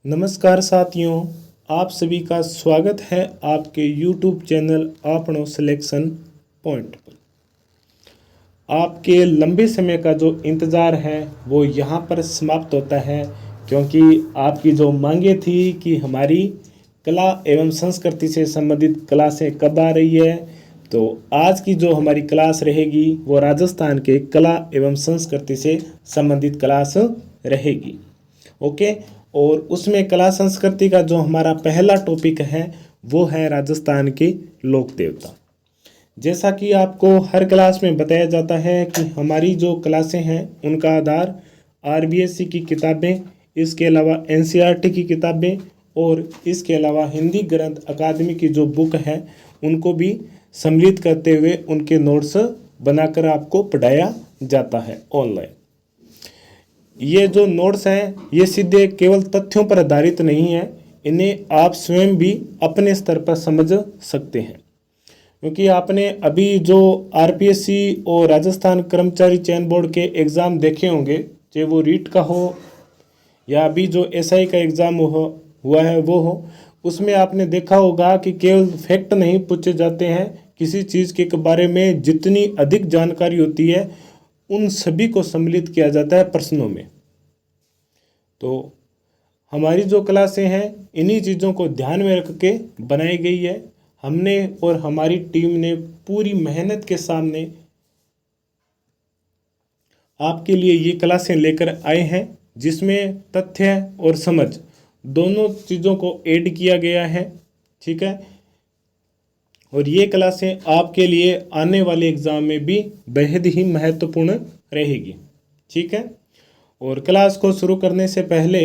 नमस्कार साथियों, आप सभी का स्वागत है आपके YouTube चैनल आपनो सिलेक्शन पॉइंट पर। आपके लंबे समय का जो इंतज़ार है वो यहाँ पर समाप्त होता है, क्योंकि आपकी जो मांगे थी कि हमारी कला एवं संस्कृति से संबंधित क्लासें कब आ रही है, तो आज की जो हमारी क्लास रहेगी वो राजस्थान के कला एवं संस्कृति से संबंधित क्लास रहेगी। ओके। और उसमें कला संस्कृति का जो हमारा पहला टॉपिक है वो है राजस्थान के लोक देवता। जैसा कि आपको हर क्लास में बताया जाता है कि हमारी जो क्लासें हैं उनका आधार आरबीएससी की किताबें, इसके अलावा एनसीईआरटी की किताबें और इसके अलावा हिंदी ग्रंथ अकादमी की जो बुक है उनको भी सम्मिलित करते हुए उनके नोट्स बनाकर आपको पढ़ाया जाता है ऑनलाइन। ये जो नोट्स हैं ये सीधे केवल तथ्यों पर आधारित नहीं है, इन्हें आप स्वयं भी अपने स्तर पर समझ सकते हैं, क्योंकि आपने अभी जो आरपीएससी और राजस्थान कर्मचारी चयन बोर्ड के एग्ज़ाम देखे होंगे, चाहे वो रीट का हो या अभी जो एसआई का एग्ज़ाम हुआ है वो हो, उसमें आपने देखा होगा कि केवल फैक्ट नहीं पूछे जाते हैं, किसी चीज़ के बारे में जितनी अधिक जानकारी होती है उन सभी को सम्मिलित किया जाता है प्रश्नों में। तो हमारी जो क्लासें हैं इन्हीं चीज़ों को ध्यान में रख के बनाई गई है। हमने और हमारी टीम ने पूरी मेहनत के सामने आपके लिए ये क्लासें लेकर आए हैं, जिसमें तथ्य और समझ दोनों चीज़ों को ऐड किया गया है। ठीक है। और ये क्लासें आपके लिए आने वाले एग्ज़ाम में भी बेहद ही महत्वपूर्ण रहेगी। ठीक है। और क्लास को शुरू करने से पहले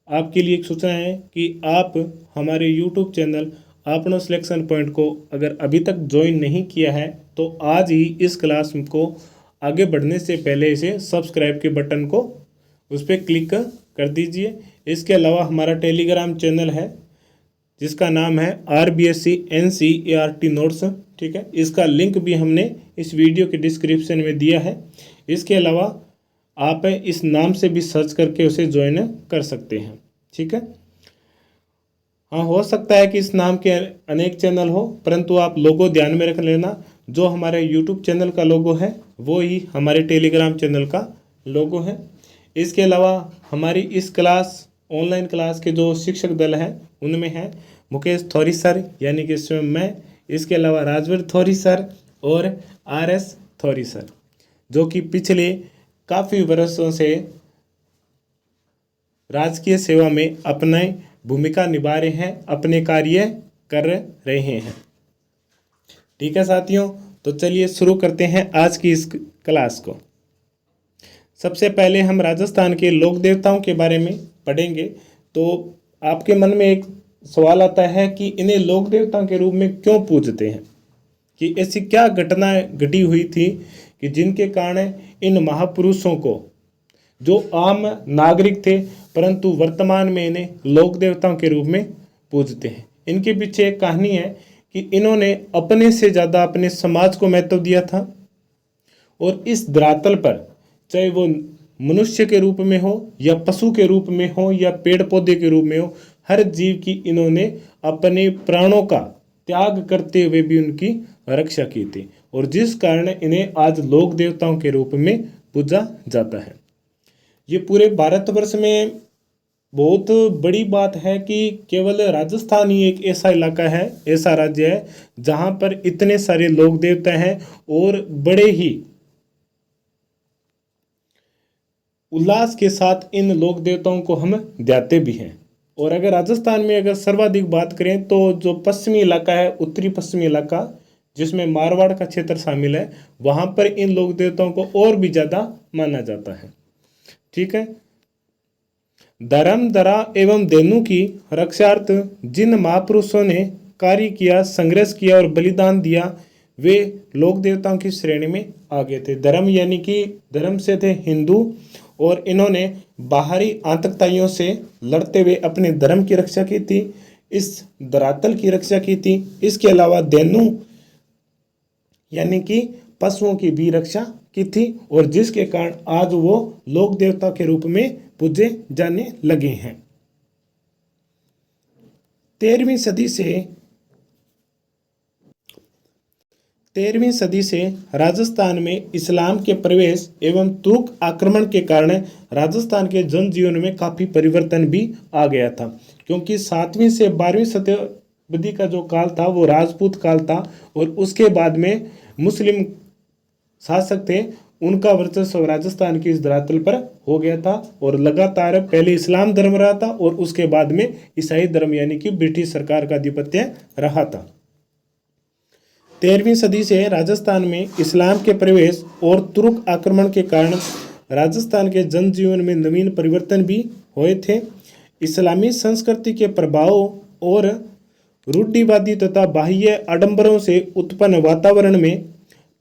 आपके लिए एक सूचना है कि आप हमारे YouTube चैनल आपनो सिलेक्शन पॉइंट को अगर अभी तक ज्वाइन नहीं किया है तो आज ही इस क्लास को आगे बढ़ने से पहले इसे सब्सक्राइब के बटन को उस पर क्लिक कर दीजिए। इसके अलावा हमारा टेलीग्राम चैनल है जिसका नाम है RBSC NCERT नोट्स। ठीक है। इसका लिंक भी हमने इस वीडियो के डिस्क्रिप्शन में दिया है। इसके अलावा आप इस नाम से भी सर्च करके उसे ज्वाइन कर सकते हैं। ठीक है। हाँ, हो सकता है कि इस नाम के अनेक चैनल हो, परंतु आप लोगो ध्यान में रख लेना, जो हमारे YouTube चैनल का लोगो है वो ही हमारे टेलीग्राम चैनल का लोगो है। इसके अलावा हमारी इस क्लास ऑनलाइन क्लास के जो शिक्षक दल हैं उनमें हैं मुकेश थोरी सर यानी कि स्वयं मैं, इसके अलावा राजवीर थोरी सर और RS थोरी सर, जो कि पिछले काफ़ी वर्षों से राजकीय सेवा में अपने भूमिका निभा रहे हैं, अपने कार्य कर रहे हैं। ठीक है साथियों, तो चलिए शुरू करते हैं आज की इस क्लास को। सबसे पहले हम राजस्थान के लोक देवताओं के बारे में पढ़ेंगे। तो आपके मन में एक सवाल आता है कि इन्हें लोक देवताओं के रूप में क्यों पूजते हैं, कि ऐसी क्या घटना घटी हुई थी कि जिनके कारण इन महापुरुषों को, जो आम नागरिक थे परंतु वर्तमान में इन्हें लोक देवताओं के रूप में पूजते हैं। इनके पीछे एक कहानी है कि इन्होंने अपने से ज़्यादा अपने समाज को महत्व दिया था, और इस धरातल पर चाहे वो मनुष्य के रूप में हो या पशु के रूप में हो या पेड़ पौधे के रूप में हो, हर जीव की इन्होंने अपने प्राणों का त्याग करते हुए भी उनकी रक्षा की थी, और जिस कारण इन्हें आज लोक देवताओं के रूप में पूजा जाता है। ये पूरे भारतवर्ष में बहुत बड़ी बात है कि केवल राजस्थान ही एक ऐसा इलाका है, ऐसा राज्य है जहाँ पर इतने सारे लोक देवता हैं और बड़े ही उल्लास के साथ इन लोक देवताओं को हम ध्याते भी हैं। और अगर राजस्थान में अगर सर्वाधिक बात करें तो जो पश्चिमी इलाका है, उत्तरी पश्चिमी इलाका जिसमें मारवाड़ का क्षेत्र शामिल है, वहाँ पर इन लोक देवताओं को और भी ज़्यादा माना जाता है। ठीक है। धर्म, दरा एवं धेनु की रक्षार्थ जिन महापुरुषों ने कार्य किया, संघर्ष किया और बलिदान दिया, वे लोक देवताओं की श्रेणी में आ गए थे। धर्म यानी कि धर्म से थे हिंदू, और इन्होंने बाहरी आतंकवादियों से लड़ते हुए अपने धर्म की रक्षा की थी, इस धरातल की रक्षा की थी। इसके अलावा धेनु यानी कि पशुओं की भी रक्षा की थी, और जिसके कारण आज वो लोक देवता के रूप में पूजे जाने लगे हैं। तेरहवीं सदी से राजस्थान में इस्लाम के प्रवेश एवं तुर्क आक्रमण के कारण राजस्थान के जनजीवन में काफ़ी परिवर्तन भी आ गया था, क्योंकि 7वीं से 12वीं शताब्दी का जो काल था वो राजपूत काल था, और उसके बाद में मुस्लिम शासक थे, उनका वर्चस्व राजस्थान की इस धरातल पर हो गया था। और लगातार पहले इस्लाम धर्म रहा था और उसके बाद में ईसाई धर्म यानी कि ब्रिटिश सरकार का आधिपत्य रहा था। 13वीं सदी से राजस्थान में इस्लाम के प्रवेश और तुर्क आक्रमण के कारण राजस्थान के जनजीवन में नवीन परिवर्तन भी हुए थे। इस्लामी संस्कृति के प्रभाव और रूढ़िवादी तथा बाह्य आडंबरों से उत्पन्न वातावरण में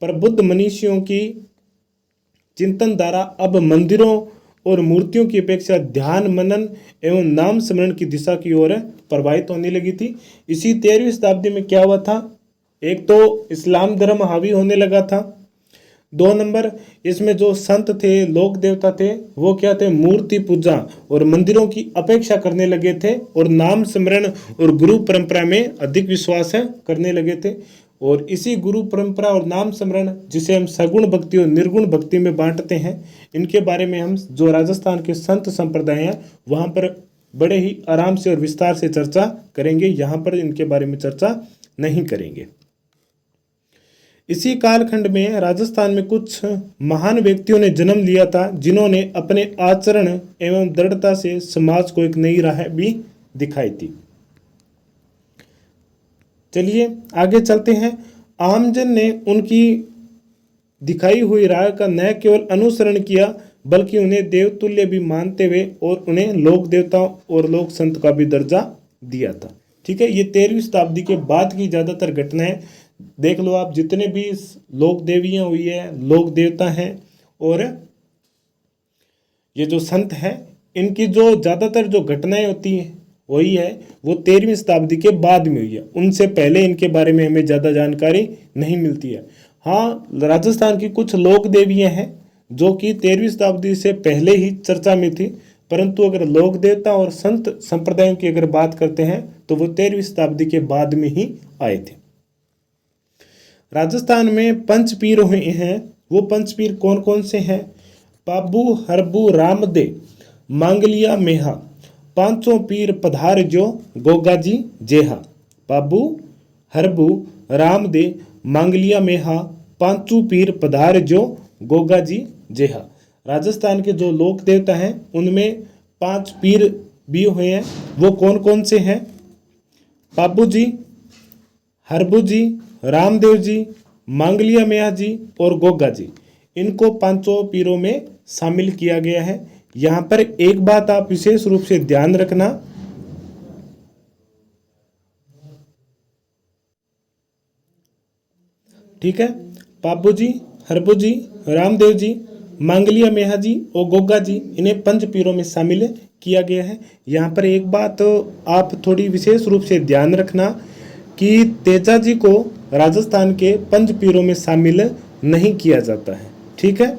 प्रबुद्ध मनीषियों की चिंतन धारा अब मंदिरों और मूर्तियों की अपेक्षा ध्यान, मनन एवं नाम स्मरण की दिशा की ओर प्रभावित होने लगी थी। इसी 13वीं शताब्दी में क्या हुआ था, एक तो इस्लाम धर्म हावी होने लगा था, 2 नंबर इसमें जो संत थे, लोक देवता थे, वो क्या थे, मूर्ति पूजा और मंदिरों की अपेक्षा करने लगे थे, और नाम स्मरण और गुरु परंपरा में अधिक विश्वास करने लगे थे। और इसी गुरु परंपरा और नाम स्मरण, जिसे हम सगुण भक्ति और निर्गुण भक्ति में बांटते हैं, इनके बारे में हम जो राजस्थान के संत संप्रदाय हैं वहाँ पर बड़े ही आराम से और विस्तार से चर्चा करेंगे, यहाँ पर इनके बारे में चर्चा नहीं करेंगे। इसी कालखंड में राजस्थान में कुछ महान व्यक्तियों ने जन्म लिया था, जिन्होंने अपने आचरण एवं दृढ़ता से समाज को एक नई राह भी दिखाई थी। चलिए आगे चलते हैं। आमजन ने उनकी दिखाई हुई राह का न केवल अनुसरण किया, बल्कि उन्हें देवतुल्य भी मानते हुए और उन्हें लोक देवताओं और लोक संत का भी दर्जा दिया था। ठीक है, ये 13वीं शताब्दी के बाद की ज़्यादातर घटनाएं देख लो आप, जितने भी लोक देवियाँ हुई है, लोक देवता हैं और ये जो संत हैं, इनकी जो ज़्यादातर जो घटनाएं होती हैं वही है वो 13वीं शताब्दी के बाद में हुई है। उनसे पहले इनके बारे में हमें ज़्यादा जानकारी नहीं मिलती है। हाँ, राजस्थान की कुछ लोक देवियाँ हैं जो कि 13वीं शताब्दी से पहले ही चर्चा में थी, परंतु अगर लोक देवता और संत संप्रदायों की अगर बात करते हैं तो वो 13वीं शताब्दी के बाद में ही आए थे। राजस्थान में पंचपीर हुए हैं, वो पंचपीर कौन कौन से हैं? पाबू, हरबू, रामदे, मांगलिया, मेहा। पांचों पीर पधार जो गोगाजी जेहा। पाबू, हरबू, रामदे, मांगलिया, मेहा, पांचों पीर पधार जो गोगाजी जेहा। राजस्थान के जो लोक देवता हैं उनमें 5 पीर भी हुए हैं, वो कौन कौन से हैं? पाबू जी, हरबू जी, रामदेव जी, मांगलिया मेहा जी और गोगा जी। इनको 5 पीरों में शामिल किया गया है। यहाँ पर एक बात आप विशेष रूप से ध्यान रखना, ठीक है, पाबू जी, हरबू जी, रामदेव जी, मांगलिया मेहा जी और गोगा जी, इन्हें 5 पीरों में शामिल किया गया है। यहाँ पर एक बात आप थोड़ी विशेष रूप से ध्यान रखना कि तेजा जी को राजस्थान के 5 पीरों में शामिल नहीं किया जाता है। ठीक है,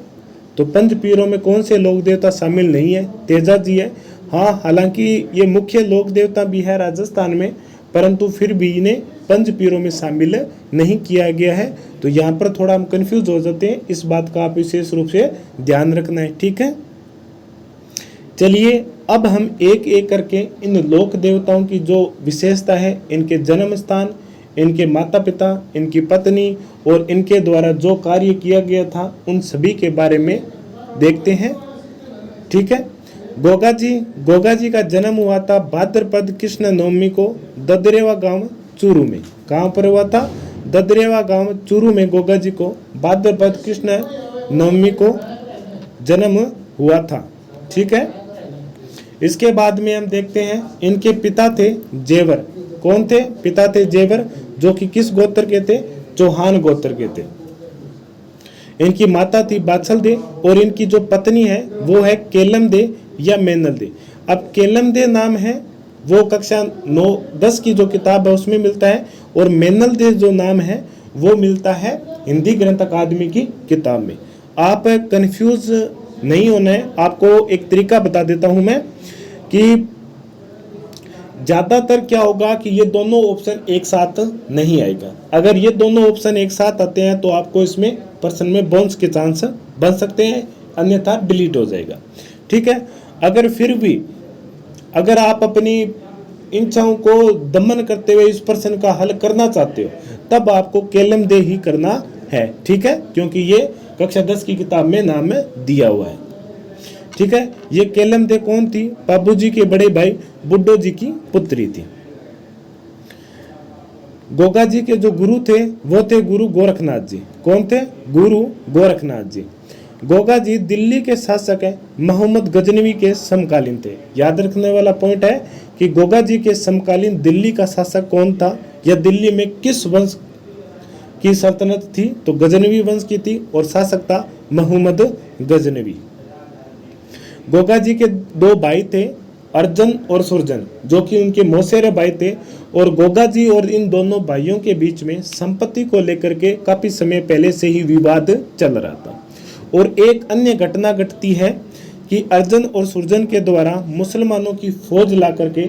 तो 5 पीरों में कौन से लोक देवता शामिल नहीं है? तेजा जी है। हाँ, हालांकि ये मुख्य लोक देवता भी है राजस्थान में, परंतु फिर भी इन्हें 5 पीरों में शामिल नहीं किया गया है। तो यहाँ पर थोड़ा हम कंफ्यूज हो जाते हैं, इस बात का आप विशेष रूप से ध्यान रखना है। ठीक है, चलिए अब हम एक एक करके इन लोक देवताओं की जो विशेषता है, इनके जन्म स्थान, इनके माता पिता, इनकी पत्नी और इनके द्वारा जो कार्य किया गया था, उन सभी के बारे में देखते हैं। ठीक है, गोगा जी का जन्म हुआ था भाद्रपद कृष्ण नवमी को ददरेवा गांव चूरू में। कहाँ पर हुआ था? ददरेवा गांव चूरू में गोगा जी को भाद्रपद कृष्ण नवमी को जन्म हुआ था। ठीक है, इसके बाद में हम देखते हैं इनके पिता थे जेवर। कौन थे? पिता थे जेवर, जो कि किस गोत्र के थे? चौहान गोत्र के थे। इनकी माता थी बाछल दे और इनकी जो पत्नी है वो है केलम दे या मेनल दे। अब केलम दे नाम है वो कक्षा 9-10 की जो किताब है उसमें मिलता है, और मेनल दे जो नाम है वो मिलता है हिंदी ग्रंथ अकादमी की किताब में। आप कंफ्यूज नहीं होना है, आपको एक तरीका बता देता हूं मैं कि ज़्यादातर क्या होगा कि ये दोनों ऑप्शन एक साथ नहीं आएगा। अगर ये दोनों ऑप्शन एक साथ आते हैं तो आपको इसमें प्रश्न में बाउंस के चांस बन सकते हैं, अन्यथा डिलीट हो जाएगा। ठीक है, अगर फिर भी अगर आप अपनी इच्छाओं को दमन करते हुए इस प्रश्न का हल करना चाहते हो तब आपको कॉलम दे ही करना है। ठीक है, क्योंकि ये कक्षा 10 की किताब में नाम दिया हुआ है। ठीक है, ये कॉलम दे कौन थी? बाबू जी के बड़े भाई बुड्ढो जी की पुत्री थी। गोगा जी के जो गुरु थे वो थे गुरु गोरखनाथ जी। कौन थे? गुरु गोरखनाथ जी। गोगा जी दिल्ली के शासक है मोहम्मद गजनवी के समकालीन थे। याद रखने वाला पॉइंट है कि गोगा जी के समकालीन दिल्ली का शासक कौन था या दिल्ली में किस वंश की सल्तनत थी? तो गजनवी वंश की थी और शासक था मोहम्मद गजनवी। गोगा जी के दो भाई थे अर्जन और सुरजन, जो कि उनके मौसेरे भाई थे। और गोगा जी और इन दोनों भाइयों के बीच में संपत्ति को लेकर के काफी समय पहले से ही विवाद चल रहा था। और एक अन्य घटना घटती है कि अर्जन और सुरजन के द्वारा मुसलमानों की फौज ला करके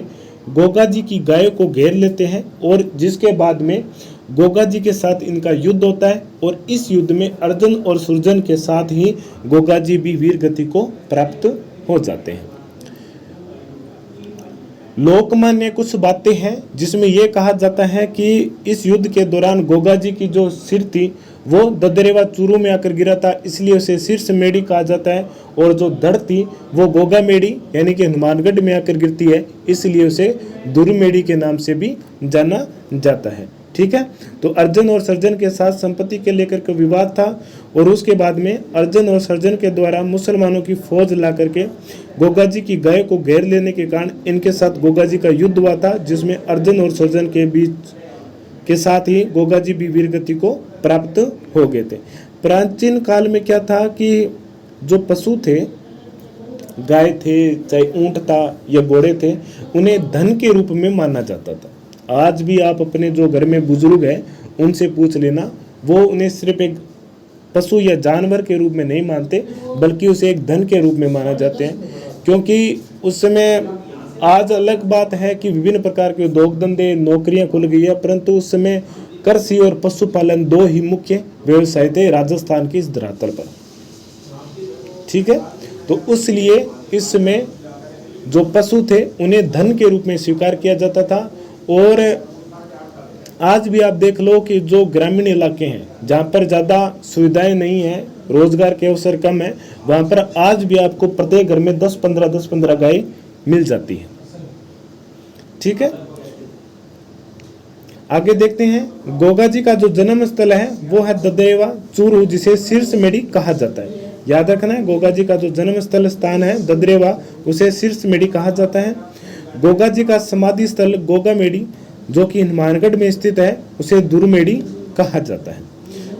गोगा जी की गायों को घेर लेते हैं और जिसके बाद में गोगा जी के साथ इनका युद्ध होता है और इस युद्ध में अर्जन और सुरजन के साथ ही गोगा जी भी वीर गति को प्राप्त हो जाते हैं। लोकमान्य कुछ बातें हैं जिसमें यह कहा जाता है कि इस युद्ध के दौरान गोगा जी की जो सिर थी वो ददरेवा चूरू में आकर गिरा था, इसलिए उसे शीर्ष मेढ़ी कहा जाता है। और जो धड़ थी वो गोगा मेढ़ी यानी कि हनुमानगढ़ में आकर गिरती है, इसलिए उसे दुर्मेढ़ी के नाम से भी जाना जाता है। ठीक है, तो अर्जन और सर्जन के साथ संपत्ति के लेकर के विवाद था और उसके बाद में अर्जन और सर्जन के द्वारा मुसलमानों की फौज ला करके गोगा जी की गाय को घेर लेने के कारण इनके साथ गोगा जी का युद्ध हुआ था, जिसमें अर्जन और सर्जन के बीच के साथ ही गोगा जी भी वीर गति को प्राप्त हो गए थे। प्राचीन काल में क्या था कि जो पशु थे, गाय थे, चाहे ऊंट था या घोड़े थे, उन्हें धन के रूप में माना जाता था। आज भी आप अपने जो घर में बुजुर्ग हैं उनसे पूछ लेना, वो उन्हें सिर्फ एक पशु या जानवर के रूप में नहीं मानते बल्कि उसे एक धन के रूप में माना जाते हैं। क्योंकि उस समय, आज अलग बात है कि विभिन्न प्रकार के उद्योग धंधे नौकरियां खुल गई है, परंतु उस समय कृषि और पशुपालन दो ही मुख्य व्यवसाय थे राजस्थान की इस धरातल पर। ठीक है, तो इसलिए इस समय जो पशु थे उन्हें धन के रूप में स्वीकार किया जाता था। और आज भी आप देख लो कि जो ग्रामीण इलाके हैं जहाँ पर ज़्यादा सुविधाएं नहीं है, रोजगार के अवसर कम है, वहाँ पर आज भी आपको प्रत्येक घर में 10-15 गाय मिल जाती है। ठीक है, आगे देखते हैं। गोगा जी का जो जन्म स्थल है वो है ददेवा चूरू, जिसे शीर्ष मेढ़ी कहा जाता है। याद रखना है, गोगा जी का जो जन्म स्थल स्थान है ददरेवा, उसे शीर्ष मेढ़ी कहा जाता है। गोगा जी का समाधि स्थल गोगा मेढ़ी, जो कि हनुमानगढ़ में स्थित है, उसे दुर्मेढ़ी कहा जाता है।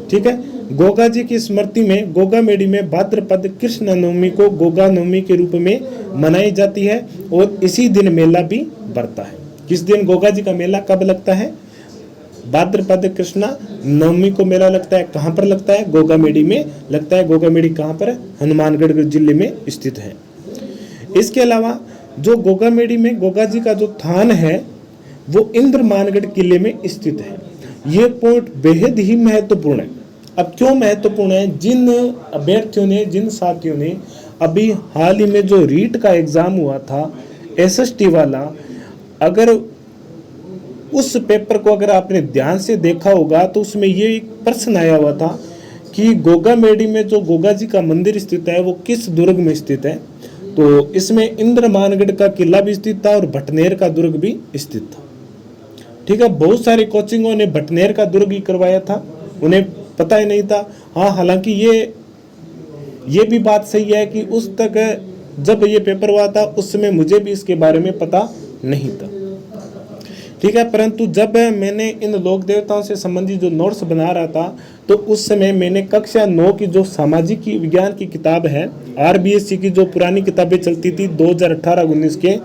ठीक है, गोगा जी की स्मृति में गोगा मेढ़ी में भाद्रपद कृष्ण नवमी को गोगा नवमी के रूप में मनाई जाती है और इसी दिन मेला भी बढ़ता है। किस दिन गोगा जी का मेला कब लगता है? भाद्रपद कृष्णा नवमी को मेला लगता है। कहाँ पर लगता है? गोगा मेढ़ी में लगता है। गोगा मेढ़ी कहाँ पर है? हनुमानगढ़ जिले में स्थित है। इसके अलावा जो गोगा मेढ़ी में गोगा जी का जो थान है वो इंद्रमानगढ़ किले में स्थित है। ये पॉइंट बेहद ही महत्वपूर्ण है। अब क्यों महत्वपूर्ण है? जिन अभ्यर्थियों ने, जिन साथियों ने अभी हाल ही में जो रीट का एग्जाम हुआ था एसएसटी वाला, अगर उस पेपर को अगर आपने ध्यान से देखा होगा तो उसमें ये एक प्रश्न आया हुआ था कि गोगा मेढ़ी में जो गोगा जी का मंदिर स्थित है वो किस दुर्ग में स्थित है। तो इसमें इंद्रमानगढ़ का किला भी स्थित था और भटनेर का दुर्ग भी स्थित था। ठीक है, बहुत सारे कोचिंगों ने भटनेर का दुर्ग ही करवाया था, उन्हें पता ही नहीं था। हाँ, हालांकि ये भी बात सही है कि उस तक जब ये पेपर हुआ था उस समय मुझे भी इसके बारे में पता नहीं था। ठीक है, परंतु जब मैंने इन लोक देवताओं से संबंधित जो नोट्स बना रहा था तो उस समय मैंने कक्षा 9 की जो सामाजिक विज्ञान की किताब है, आरबीएससी की जो पुरानी किताबें चलती थी 2018-19 के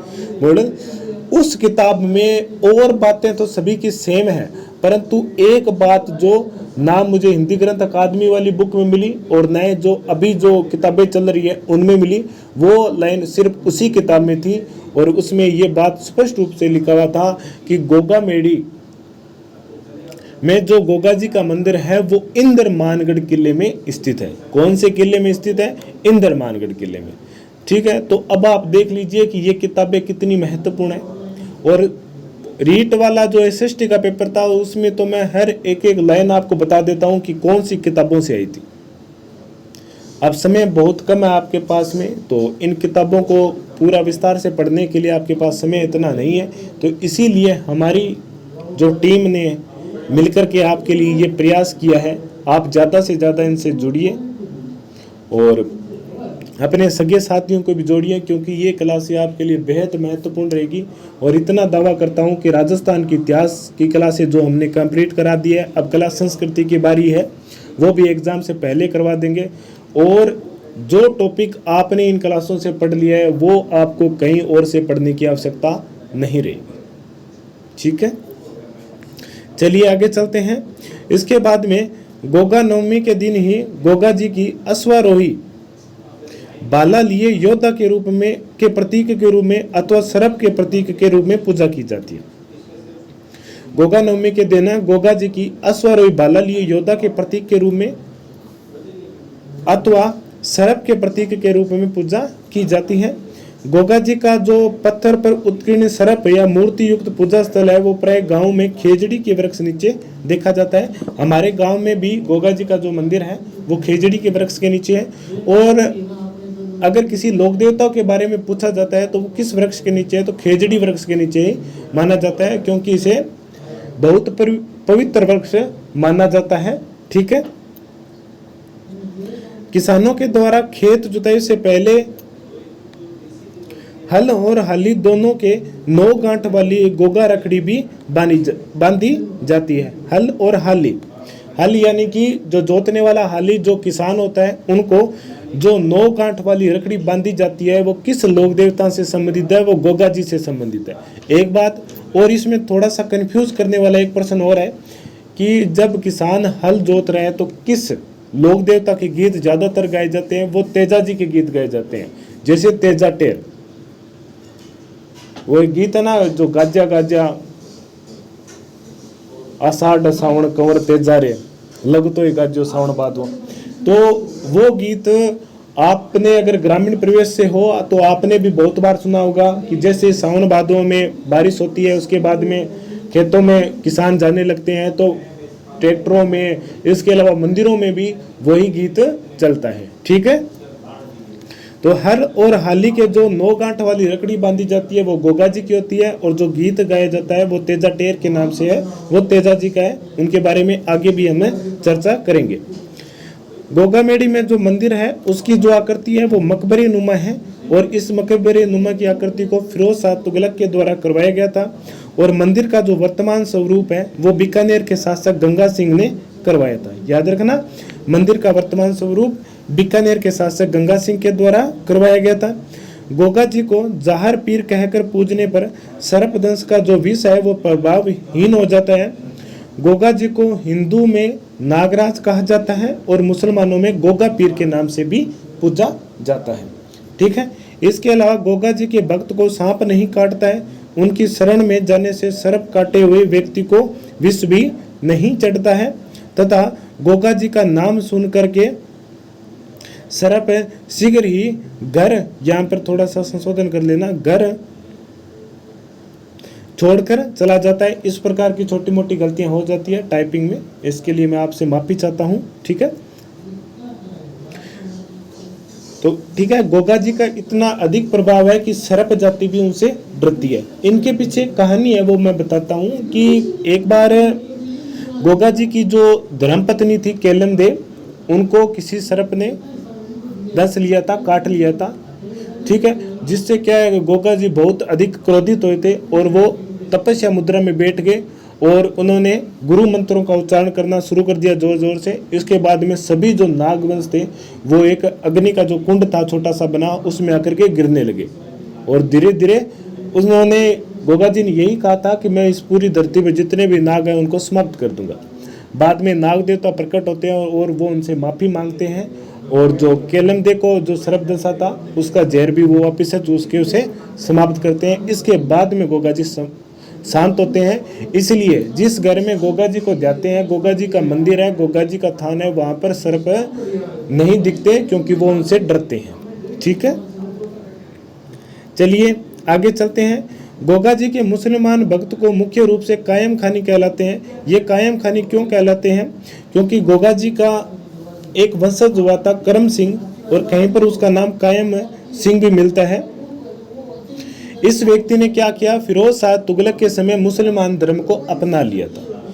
मॉडल, उस किताब में और बातें तो सभी की सेम है, परंतु एक बात जो ना मुझे हिंदी ग्रंथ अकादमी वाली बुक में मिली और न जो अभी जो किताबें चल रही है उनमें मिली, वो लाइन सिर्फ उसी किताब में थी और उसमें ये बात स्पष्ट रूप से लिखा हुआ था कि गोगामेड़ी में जो गोगा जी का मंदिर है वो इंद्रमानगढ़ किले में स्थित है। कौन से किले में स्थित है? इंद्रमानगढ़ किले में। ठीक है, तो अब आप देख लीजिए कि ये किताबें कितनी महत्वपूर्ण है। और रीट वाला जो एसएसटी का पेपर था उसमें तो मैं हर एक एक लाइन आपको बता देता हूं कि कौन सी किताबों से आई थी। अब समय बहुत कम है आपके पास में, तो इन किताबों को पूरा विस्तार से पढ़ने के लिए आपके पास समय इतना नहीं है, तो इसीलिए हमारी जो टीम ने मिलकर के आपके लिए ये प्रयास किया है। आप ज़्यादा से ज़्यादा इनसे जुड़िए और अपने सगे साथियों को भी जोड़िए, क्योंकि ये क्लासें आपके लिए बेहद महत्वपूर्ण रहेगी। और इतना दावा करता हूँ कि राजस्थान की इतिहास की क्लासें जो हमने कंप्लीट करा दी है, अब कला संस्कृति की बारी है, वो भी एग्ज़ाम से पहले करवा देंगे। और जो टॉपिक आपने इन क्लासों से पढ़ लिया है वो आपको कहीं और से पढ़ने की आवश्यकता नहीं रहेगी। ठीक है, चलिए आगे चलते हैं। इसके बाद में गोगा नवमी के दिन ही गोगा जी की अश्वारोही बाला लिए योद्धा के रूप में के प्रतीक के रूप में अथवा सर्प के प्रतीक के रूप में पूजा की जाती है। गोगा नवमी के दिन गोगा जी की अश्वारोही बाला लिए योद्धा के प्रतीक के रूप में अथवा सर्प के प्रतीक के रूप में पूजा की जाती है। गोगा जी का जो पत्थर पर उत्कीर्ण सर्प या मूर्ति युक्त पूजा स्थल है वो प्राय गांव में खेजड़ी के वृक्ष नीचे देखा जाता है। हमारे गांव में भी गोगा जी का जो मंदिर है वो खेजड़ी के वृक्ष के नीचे है। और अगर किसी लोक देवताओं के बारे में पूछा जाता है तो वो किस वृक्ष के नीचे है, तो खेजड़ी वृक्ष के नीचे ही माना जाता है, क्योंकि इसे बहुत पवित्र वृक्ष माना जाता है। ठीक है, किसानों के द्वारा खेत जुताई से पहले हल और हाली दोनों के 9 गांठ वाली गोगा रखड़ी भी बांधी जाती है। हल और हाली, हल यानी कि जो जोतने वाला हाली जो किसान होता है उनको जो 9 गांठ वाली रखड़ी बांधी जाती है वो किस लोक देवता से संबंधित है? वो गोगा जी से संबंधित है। एक बात और इसमें थोड़ा सा कंफ्यूज करने वाला एक प्रश्न और है कि जब किसान हल जोत रहे हैं तो किस लोक देवता के गीत ज्यादातर गाए जाते हैं? वो तेजा जी के गीत गाए जाते हैं। जैसे तेजा टेर, वो एक गीत है ना जो गाजा गाजा आषाढ़ सावण कंवर तेजा रे लग तो गाजो सावण बादो, तो वो गीत आपने अगर ग्रामीण परिवेश से हो तो आपने भी बहुत बार सुना होगा कि जैसे सावन भादों में बारिश होती है, उसके बाद में खेतों में किसान जाने लगते हैं तो ट्रैक्टरों में, इसके अलावा मंदिरों में भी वही गीत चलता है। ठीक है, तो हर और हाली के जो 9 गांठ वाली रकड़ी बांधी जाती है वो गोगा जी की होती है, और जो गीत गाया जाता है वो तेजा टेर के नाम से है, वो तेजा जी का है। उनके बारे में आगे भी हम चर्चा करेंगे। गोगामेड़ी में जो मंदिर है उसकी जो आकृति है वो मकबरे नुमा है, और इस मकबरे नुमा की आकृति को फिरोज शाह तुगलक के द्वारा करवाया गया था। और मंदिर का जो वर्तमान स्वरूप है वो बीकानेर के शासक गंगा सिंह ने करवाया था। याद रखना, मंदिर का वर्तमान स्वरूप बीकानेर के शासक गंगा सिंह के द्वारा करवाया गया था। गोगा जी को जाहर पीर कहकर पूजने पर सर्पदंश का जो विष है वो प्रभावहीन हो जाता है। गोगा जी को हिंदू में नागराज कहा जाता है और मुसलमानों में गोगा पीर के नाम से भी पूजा जाता है। ठीक है, इसके अलावा गोगा जी के भक्त को सांप नहीं काटता है, उनकी शरण में जाने से सर्प काटे हुए व्यक्ति को विष भी नहीं चढ़ता है, तथा गोगा जी का नाम सुन करके सर्प शीघ्र ही घर, यहाँ पर थोड़ा सा संशोधन कर लेना, घर छोड़कर चला जाता है। इस प्रकार की छोटी मोटी गलतियां हो जाती है टाइपिंग में, इसके लिए मैं आपसे माफी चाहता हूं। ठीक है, तो ठीक है, गोगा जी का इतना अधिक प्रभाव है कि सर्प जाति भी उनसे डरती है। इनके पीछे कहानी है वो मैं बताता हूं कि एक बार गोगा जी की जो धर्मपत्नी थी केलन देव, उनको किसी सर्प ने डस लिया था, काट लिया था। ठीक है, जिससे क्या है गोगा जी बहुत अधिक क्रोधित हुए थे और वो तपस्या मुद्रा में बैठ गए और उन्होंने गुरु मंत्रों का उच्चारण करना शुरू कर दिया जोर जोर से। इसके बाद में सभी जो नागवंश थे वो एक अग्नि का जो कुंड था छोटा सा बना, उसमें आकर के गिरने लगे और धीरे धीरे उन्होंने गोगा जी ने यही कहा था कि मैं इस पूरी धरती पर जितने भी नाग हैं उनको समाप्त कर दूंगा। बाद में नाग देवता प्रकट होते हैं और वो उनसे माफ़ी मांगते हैं, और जो केलमदे को जो सर्प दशा था उसका जहर भी वो वापिस है चूस के उसे समाप्त करते हैं। इसके बाद में गोगा जी शांत होते हैं। इसलिए जिस घर में गोगा जी को जाते हैं, गोगा जी का मंदिर है, गोगा जी का थान है, वहाँ पर सर्प नहीं दिखते क्योंकि वो उनसे डरते हैं। ठीक है, चलिए आगे चलते हैं। गोगा जी के मुसलमान भक्त को मुख्य रूप से कायम खानी कहलाते हैं। ये कायम खानी क्यों कहलाते हैं? क्योंकि गोगा जी का एक वंशज हुआ था करम सिंह, और कहीं पर उसका नाम कायम सिंह भी मिलता है। इस व्यक्ति ने क्या किया, फिरोज शाह तुगलक के समय मुसलमान धर्म को अपना लिया था।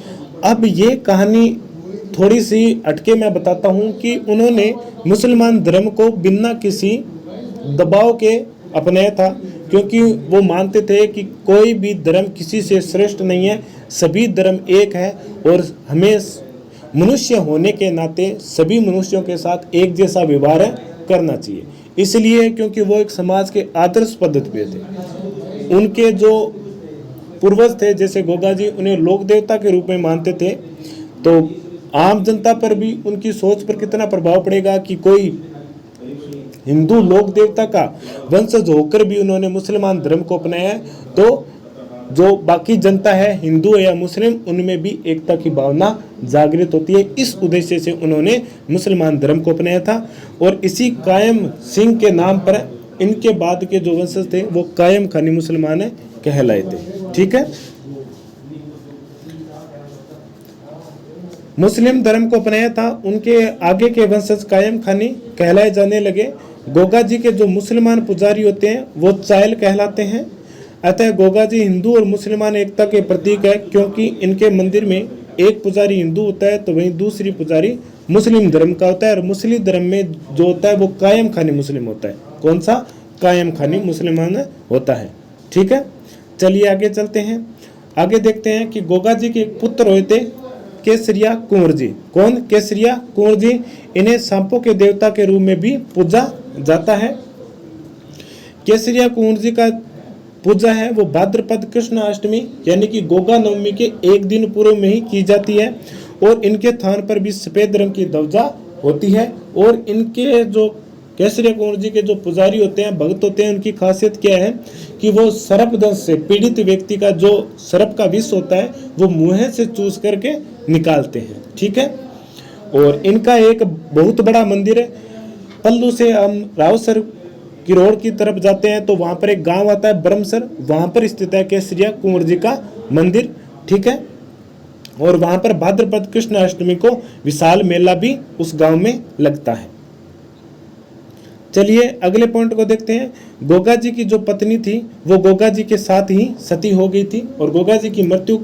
अब ये कहानी थोड़ी सी हटके मैं बताता हूँ कि उन्होंने मुसलमान धर्म को बिना किसी दबाव के अपनाया था, क्योंकि वो मानते थे कि कोई भी धर्म किसी से श्रेष्ठ नहीं है, सभी धर्म एक है और हमें मनुष्य होने के नाते सभी मनुष्यों के साथ एक जैसा व्यवहार करना चाहिए। इसलिए क्योंकि वो एक समाज के आदर्श पद्धति पे थे। उनके जो पूर्वज थे जैसे गोगा जी, उन्हें लोक देवता के रूप में मानते थे, तो आम जनता पर भी उनकी सोच पर कितना प्रभाव पड़ेगा कि कोई हिंदू लोक देवता का वंशज होकर भी उन्होंने मुसलमान धर्म को अपनाया है, तो जो बाकी जनता है हिंदू या मुस्लिम, उनमें भी एकता की भावना जागृत होती है। इस उद्देश्य से उन्होंने मुसलमान धर्म को अपनाया था, और इसी कायम सिंह के नाम पर इनके बाद के जो वंशज थे वो कायम खानी मुसलमान कहलाए थे। ठीक है, मुस्लिम धर्म को अपनाया था, उनके आगे के वंशज कायम खानी कहलाए जाने लगे। गोगा जी के जो मुसलमान पुजारी होते हैं वो चायल कहलाते हैं। अतः गोगा जी हिंदू और मुसलमान एकता के प्रतीक है, क्योंकि इनके मंदिर में एक पुजारी हिंदू होता है तो वहीं दूसरी पुजारी मुस्लिम धर्म का होता है, और मुस्लिम धर्म में जो होता है वो कायम खानी मुस्लिम होता है। कौन सा? कायम खानी मुसलमान होता है। ठीक है, चलिए आगे चलते हैं। आगे देखते हैं कि गोगा जी के एक पुत्र हुए थे केसरिया कुंवर जी। कौन? केसरिया कुंवर जी। इन्हें सांपों के देवता के रूप में भी पूजा जाता है। केसरिया कुंवर जी का पूजा है वो भाद्रपद कृष्ण अष्टमी यानी कि गोगा नवमी के एक दिन पूर्व में ही की जाती है, और इनके थान पर भी सफेद रंग की ध्वजा होती है। और इनके जो केसरिया कुंवर जी के जो पुजारी होते हैं, भक्त होते हैं, उनकी खासियत क्या है कि वो सर्पदंश से पीड़ित व्यक्ति का जो सर्प का विष होता है वो मुंह से चूस करके निकालते हैं। ठीक है, और इनका एक बहुत बड़ा मंदिर है। पल्लू से हम रावसर की रोड की तरफ जाते हैं तो वहाँ पर एक गांव आता है ब्रह्मसर, वहाँ पर स्थित है केसरिया कुंवर जी का मंदिर। ठीक है, और वहाँ पर भाद्रपद कृष्ण अष्टमी को विशाल मेला भी उस गांव में लगता है। चलिए अगले पॉइंट को देखते हैं। गोगा जी की जो पत्नी थी वो गोगा जी के साथ ही सती हो गई थी, और गोगा जी की मृत्यु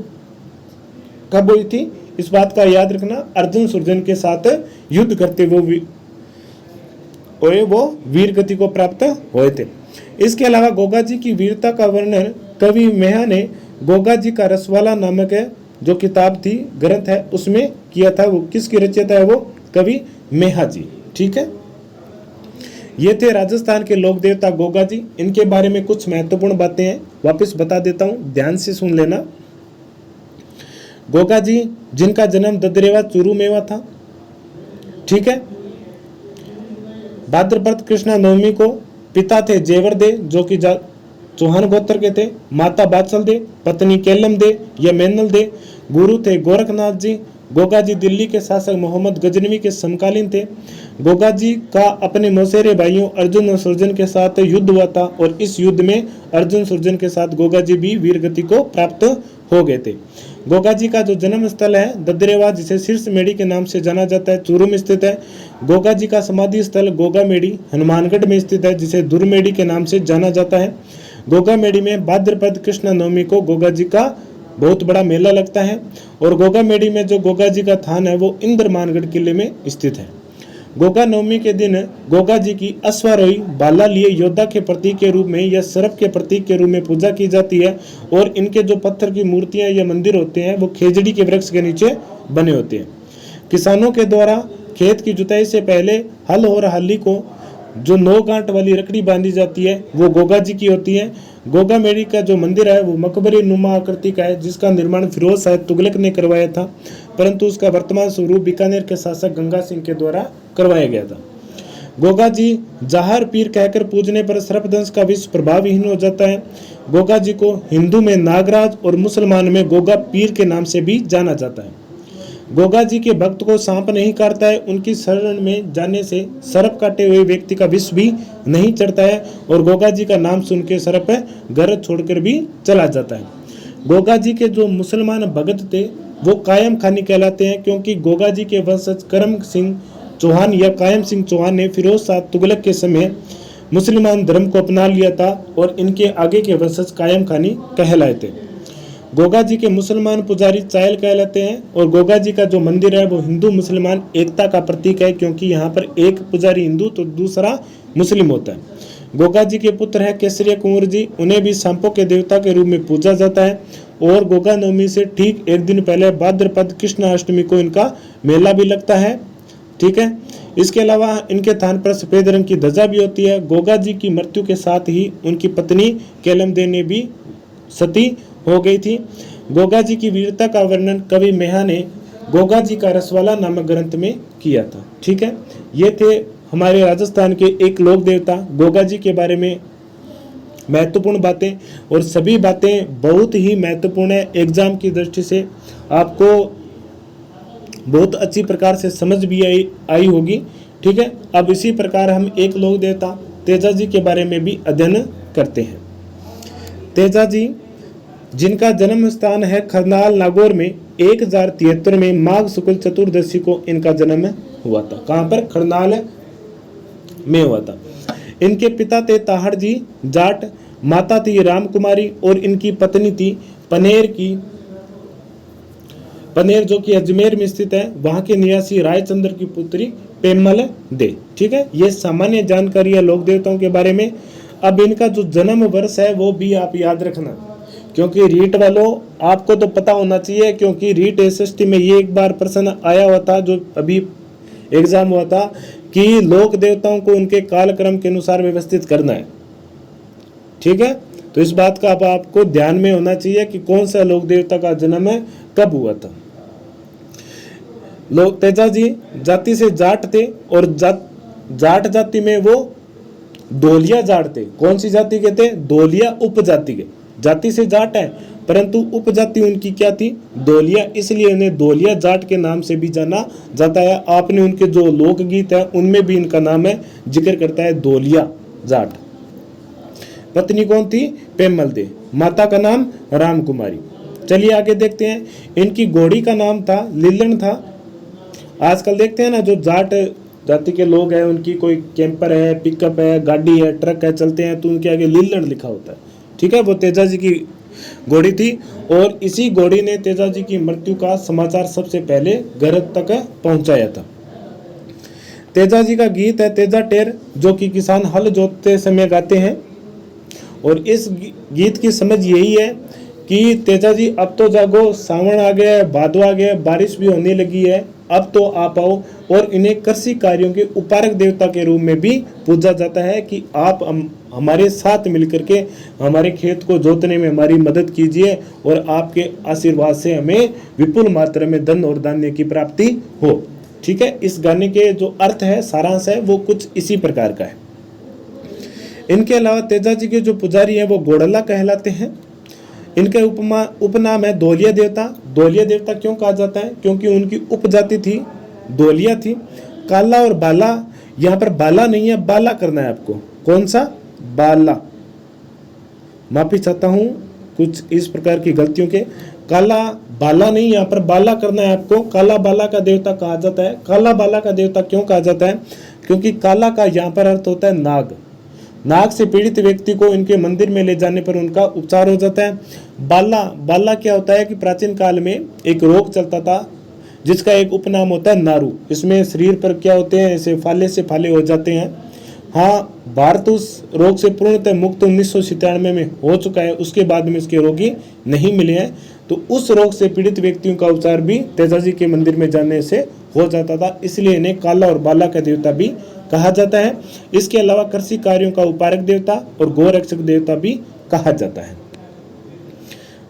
कब हुई थी इस बात का याद रखना, अर्जुन सुरजन के साथ युद्ध करते वो वीर गति को प्राप्त हुए थे। इसके अलावा गोगा जी की वीरता का वर्णन कवि मेहा ने गोगा जी का रसवाला नामक जो किताब थी, ग्रंथ है, उसमें किया था। वो किसकी रचयिता है? वो कवि मेहा जी। ठीक है, ये थे राजस्थान के लोक देवता गोगा जी। इनके बारे में कुछ महत्वपूर्ण बातें हैं, वापस बता देता हूं, ध्यान से सुन लेना। गोगा जी जिनका जन्म ददरेवा चूरू में हुआ था। ठीक है, भाद्रपद कृष्णा नवमी को। पिता थे जेवर दे जो कि चौहान गोत्र के थे, माता बाचल दे, पत्नी केलम दे या मैनल दे। गुरु थे गोरखनाथ जी। गोगा जी दिल्ली के शासक मोहम्मद गजनवी के समकालीन थे। गोगा जी का अपने मौसेरे भाइयों अर्जुन और सुरजन के साथ युद्ध हुआ था, और इस युद्ध में अर्जुन सुरजन के साथ गोगा जी भी वीरगति को प्राप्त हो गए थे। गोगा जी का जो जन्म स्थल है ददरेवा, जिसे शीर्ष मेड़ी के नाम से जाना जाता है, चूरू में स्थित है। गोगा जी का समाधि स्थल गोगा मेड़ी हनुमानगढ़ में स्थित है, जिसे दुर्मेड़ी के नाम से जाना जाता है। गोगा मेड़ी में भाद्रपद कृष्ण नवमी को गोगा जी का बहुत बड़ा मेला लगता है, और गोगा मेड़ी में जो गोगा जी का थान है वो इंद्रमानगढ़ किले में स्थित है। गोगा नवमी के दिन गोगा जी की अश्वारोही बाला लिए योद्धा के प्रतीक के रूप में या सर्प के प्रतीक के रूप में पूजा की जाती है, और इनके जो पत्थर की मूर्तियां या मंदिर होते हैं वो खेजड़ी के वृक्ष के नीचे बने होते हैं। किसानों के द्वारा खेत की जुताई से पहले हल और हल्ली को जो 9 गांठ वाली रकड़ी बांधी जाती है वो गोगा जी की होती है। गोगा मेरी का जो मंदिर है वो मकबरे नुमा आकृति का है, जिसका निर्माण फिरोज शाह तुगलक ने करवाया था, परंतु उसका वर्तमान स्वरूप बीकानेर के शासक गंगा सिंह के द्वारा करवाया गया था। गोगा जी जहार पीर कहकर पूजने पर सर्पदंश का विष प्रभावहीन हो जाता है। गोगा जी को हिंदू में नागराज और मुसलमान में गोगा पीर के नाम से भी जाना जाता है। गोगा जी के भक्त को सांप नहीं काटता है, उनकी शरण में जाने से सर्प काटे हुए व्यक्ति का विष भी नहीं चढ़ता है और गोगा जी का नाम सुन के सर्प घर छोड़कर भी चला जाता है। गोगा जी के जो मुसलमान भगत थे वो कायम खानी कहलाते हैं, क्योंकि गोगा जी के वंशज करम सिंह चौहान या कायम सिंह चौहान ने फिरोज शाह तुगलक के समय मुसलमान धर्म को अपना लिया था और इनके आगे के वंशज कायम खानी कहलाए थे। गोगा जी के मुसलमान पुजारी चायल कहलाते हैं और गोगा जी का जो मंदिर है वो हिंदू मुसलमान एकता का प्रतीक है, क्योंकि यहाँ पर एक पुजारी हिंदू तो दूसरा मुस्लिम होता है। गोगा जी के पुत्र है केसरिया कुंवर जी, उन्हें भी सांपों के देवता के रूप में पूजा जाता है और गोगा नवमी से ठीक एक दिन पहले भाद्रपद कृष्णाष्टमी को इनका मेला भी लगता है। ठीक है, इसके अलावा इनके थान पर सफेद रंग की ध्वजा भी होती है। गोगा जी की मृत्यु के साथ ही उनकी पत्नी केलमदे ने भी सती हो गई थी। गोगा जी की वीरता का वर्णन कवि मेहा ने गोगा जी का रसवाला नामक ग्रंथ में किया था। ठीक है, ये थे हमारे राजस्थान के एक लोक देवता गोगा जी के बारे में महत्वपूर्ण बातें, और सभी बातें बहुत ही महत्वपूर्ण है। एग्जाम की दृष्टि से आपको बहुत अच्छी प्रकार से समझ भी आई होगी। ठीक है, अब इसी प्रकार हम एक लोक देवता तेजा जी के बारे में भी अध्ययन करते हैं। तेजा जी जिनका जन्म स्थान है खरनाल नागौर में 1073 में माघ शुक्ल चतुर्दशी को इनका जन्म हुआ था। कहाँ पर? खरनाल में हुआ था। इनके पिता थे ताहड़ जी जाट, माता थी राम कुमारी और इनकी पत्नी थी पनेर जो कि अजमेर में स्थित है, वहां के निवासी रायचंद्र की पुत्री पेमल दे। ठीक है, ये सामान्य जानकारी है लोक देवताओं के बारे में। अब इनका जो जन्म वर्ष है वो भी आप याद रखना, क्योंकि रीट वालों आपको तो पता होना चाहिए, क्योंकि रीट एसएसटी में ये एक बार प्रश्न आया हुआ था जो अभी एग्जाम हुआ था कि लोक देवताओं को उनके कालक्रम के अनुसार व्यवस्थित करना है। ठीक है, तो इस बात का अब आपको ध्यान में होना चाहिए कि कौन सा लोक देवता का जन्म है कब हुआ था। लोग तेजा जी जाति से जाट थे और जाट जाति में वो दोलिया जाट थे। कौन सी जाति के थे? दोलिया उपजाति के। जाति से जाट है परंतु उपजाति उनकी क्या थी? दोलिया, इसलिए उन्हें दोलिया जाट के नाम से भी जाना जाता है। आपने उनके जो लोकगीत है उनमें भी इनका नाम है जिक्र करता है दोलिया जाट। पत्नी कौन थी? पेमल दे। माता का नाम राम कुमारी। चलिए आगे देखते हैं। इनकी घोड़ी का नाम था लिल्लन था। आजकल देखते हैं ना जो जाट जाति के लोग हैं उनकी कोई कैंपर है, पिकअप है, गाड़ी है, ट्रक है, चलते हैं तो उनके आगे लिल्लन लिखा होता है। ठीक है, वो तेजा जी की घोड़ी थी और इसी घोड़ी ने तेजा जी की मृत्यु का समाचार सबसे पहले घर तक पहुंचाया था। तेजा जी का गीत है तेजा टेर, जो कि किसान हल जोतते समय गाते हैं और इस गीत की समझ यही है कि तेजा जी अब तो जागो, सावन आ गया है, भादो आ गया है, बारिश भी होने लगी है, अब तो आ पाओ। और इन्हें कृषि कार्यों के उपारक देवता के रूप में भी पूजा जाता है कि आप हमारे साथ मिलकर के हमारे खेत को जोतने में हमारी मदद कीजिए और आपके आशीर्वाद से हमें विपुल मात्रा में धन और धान्य की प्राप्ति हो। ठीक है, इस गाने के जो अर्थ है, सारांश है, वो कुछ इसी प्रकार का है। इनके अलावा तेजा जी के जो पुजारी हैं वो गोड़ला कहलाते हैं। इनके उपनाम है दोलिया देवता। दोलिया देवता क्यों कहा जाता है? क्योंकि उनकी उपजाति थी दोलिया थी। काला और बाला, यहाँ पर बाला नहीं है, बाला करना है आपको। कौन सा? बाला। माफी चाहता हूँ कुछ इस प्रकार की गलतियों के। काला बाला नहीं, यहाँ पर बाला करना है आपको। काला बाला का देवता कहा जाता है। काला बाला का देवता क्यों कहा जाता है? क्योंकि काला का यहाँ पर अर्थ होता है नाग। नाग से पीड़ित व्यक्ति को इनके मंदिर में ले जाने पर उनका उपचार हो जाता है। बाला क्या होता है कि प्राचीन काल में एक रोग चलता था जिसका एक उपनाम होता है नारू। इसमें शरीर पर क्या होते हैं, ऐसे फाले से फाले हो जाते हैं। हाँ, भारत उस रोग से पूर्णतः मुक्त 1997 में हो चुका है। उसके बाद में इसके रोगी नहीं मिले हैं। तो उस रोग से पीड़ित व्यक्तियों का उपचार भी तेजा जी के मंदिर में जाने से हो जाता था, इसलिए इन्हें काला और बाला का देवता भी कहा जाता है। इसके अलावा कृषि कार्यों का उपारक देवता और गोरक्षक देवता भी कहा जाता है।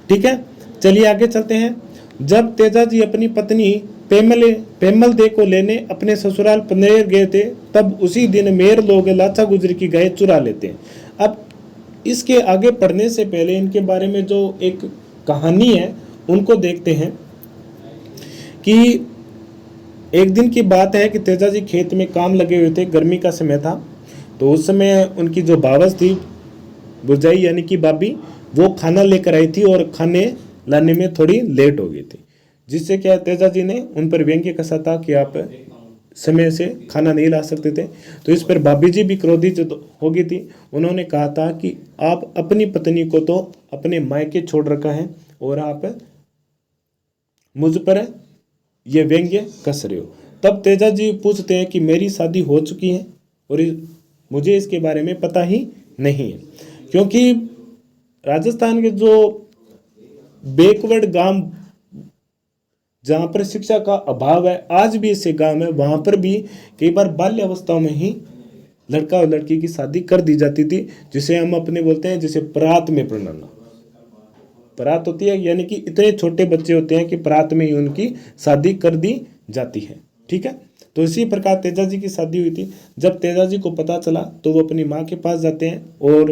ठीक है, चलिए आगे चलते हैं। जब तेजाजी अपनी पत्नी पेमल दे को लेने अपने ससुराल पनेर गए थे, तब उसी दिन मेर लोग लाचा गुजरी की गाय चुरा लेते हैं। अब इसके आगे पढ़ने से पहले इनके बारे में जो एक कहानी है उनको देखते हैं कि एक दिन की बात है कि तेजाजी खेत में काम लगे हुए थे, गर्मी का समय था। तो उस समय उनकी जो बावस थी, बुझाई यानी कि भाभी, वो खाना लेकर आई थी और खाने लाने में थोड़ी लेट हो गई थी, जिससे क्या तेजाजी ने उन पर व्यंग्य कसा था कि आप समय से खाना नहीं ला सकते थे। तो इस पर भाभी जी भी क्रोधित हो गई थी। उन्होंने कहा था कि आप अपनी पत्नी को तो अपने मायके छोड़ रखा है और आप मुझ पर ये व्यंग्य कस रहे हो। तब तेजाजी पूछते हैं कि मेरी शादी हो चुकी है और मुझे इसके बारे में पता ही नहीं है, क्योंकि राजस्थान के जो बैकवर्ड गांव जहाँ पर शिक्षा का अभाव है, आज भी ऐसे गांव है, वहाँ पर भी कई बार बाल्य अवस्था में ही लड़का और लड़की की शादी कर दी जाती थी, जिसे हम अपने बोलते हैं जैसे परात में परिणमना। परात होती है यानी कि इतने छोटे बच्चे होते हैं कि परात में ही उनकी शादी कर दी जाती है। ठीक है, तो इसी प्रकार तेजाजी की शादी हुई थी। जब तेजाजी को पता चला तो वो अपनी माँ के पास जाते हैं और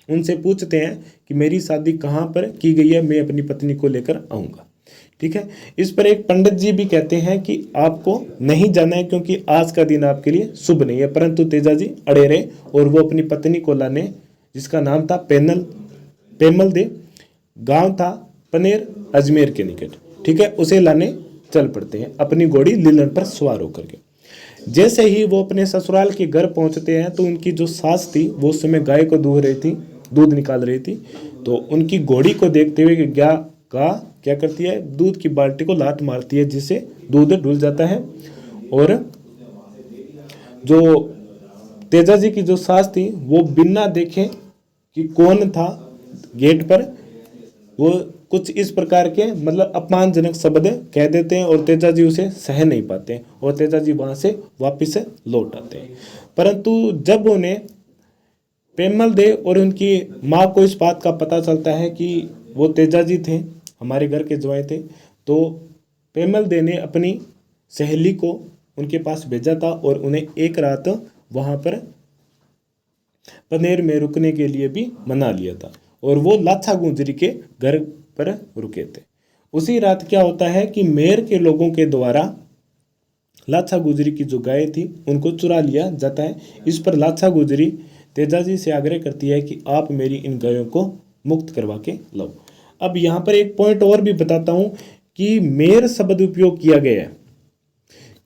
उनसे पूछते हैं कि मेरी शादी कहाँ पर की गई है, मैं अपनी पत्नी को लेकर आऊँगा। ठीक है, इस पर एक पंडित जी भी कहते हैं कि आपको नहीं जाना है क्योंकि आज का दिन आपके लिए शुभ नहीं है, परंतु तेजाजी अड़े रहे और वो अपनी पत्नी को लाने, जिसका नाम था पेमल दे, गांव था पनेर अजमेर के निकट, ठीक है, उसे लाने चल पड़ते हैं अपनी घोड़ी लीलन पर सवार होकर के। जैसे ही वो अपने ससुराल के घर पहुंचते हैं तो उनकी जो सास थी वो उस समय गाय को दूध निकाल रही थी। तो उनकी घोड़ी को देखते हुए क्या करती है, दूध की बाल्टी को लात मारती है, जिससे दूध डुल जाता है। और जो तेजाजी की जो सास थी वो बिना देखे कि कौन था गेट पर, वो कुछ इस प्रकार के मतलब अपमानजनक शब्द कह देते हैं और तेजाजी उसे सह नहीं पाते हैं और तेजाजी वहाँ से वापस लौट आते हैं। परंतु जब उन्हें पेमल दे और उनकी माँ को इस बात का पता चलता है कि वो तेजाजी थे, हमारे घर के ज्वाई थे, तो पेमल दे ने अपनी सहेली को उनके पास भेजा था और उन्हें एक रात वहाँ पर पनेर में रुकने के लिए भी मना लिया था और वो लाछा गुजरी के घर पर रुके थे। उसी रात क्या होता है कि मेर के लोगों के द्वारा लाछा गुजरी की जो गाय थी उनको चुरा लिया जाता है। इस पर लाछा गुजरी तेजाजी से आग्रह करती है कि आप मेरी इन गायों को मुक्त करवा के लाओ। अब यहाँ पर एक पॉइंट और भी बताता हूँ कि मेर शब्द उपयोग किया गया है।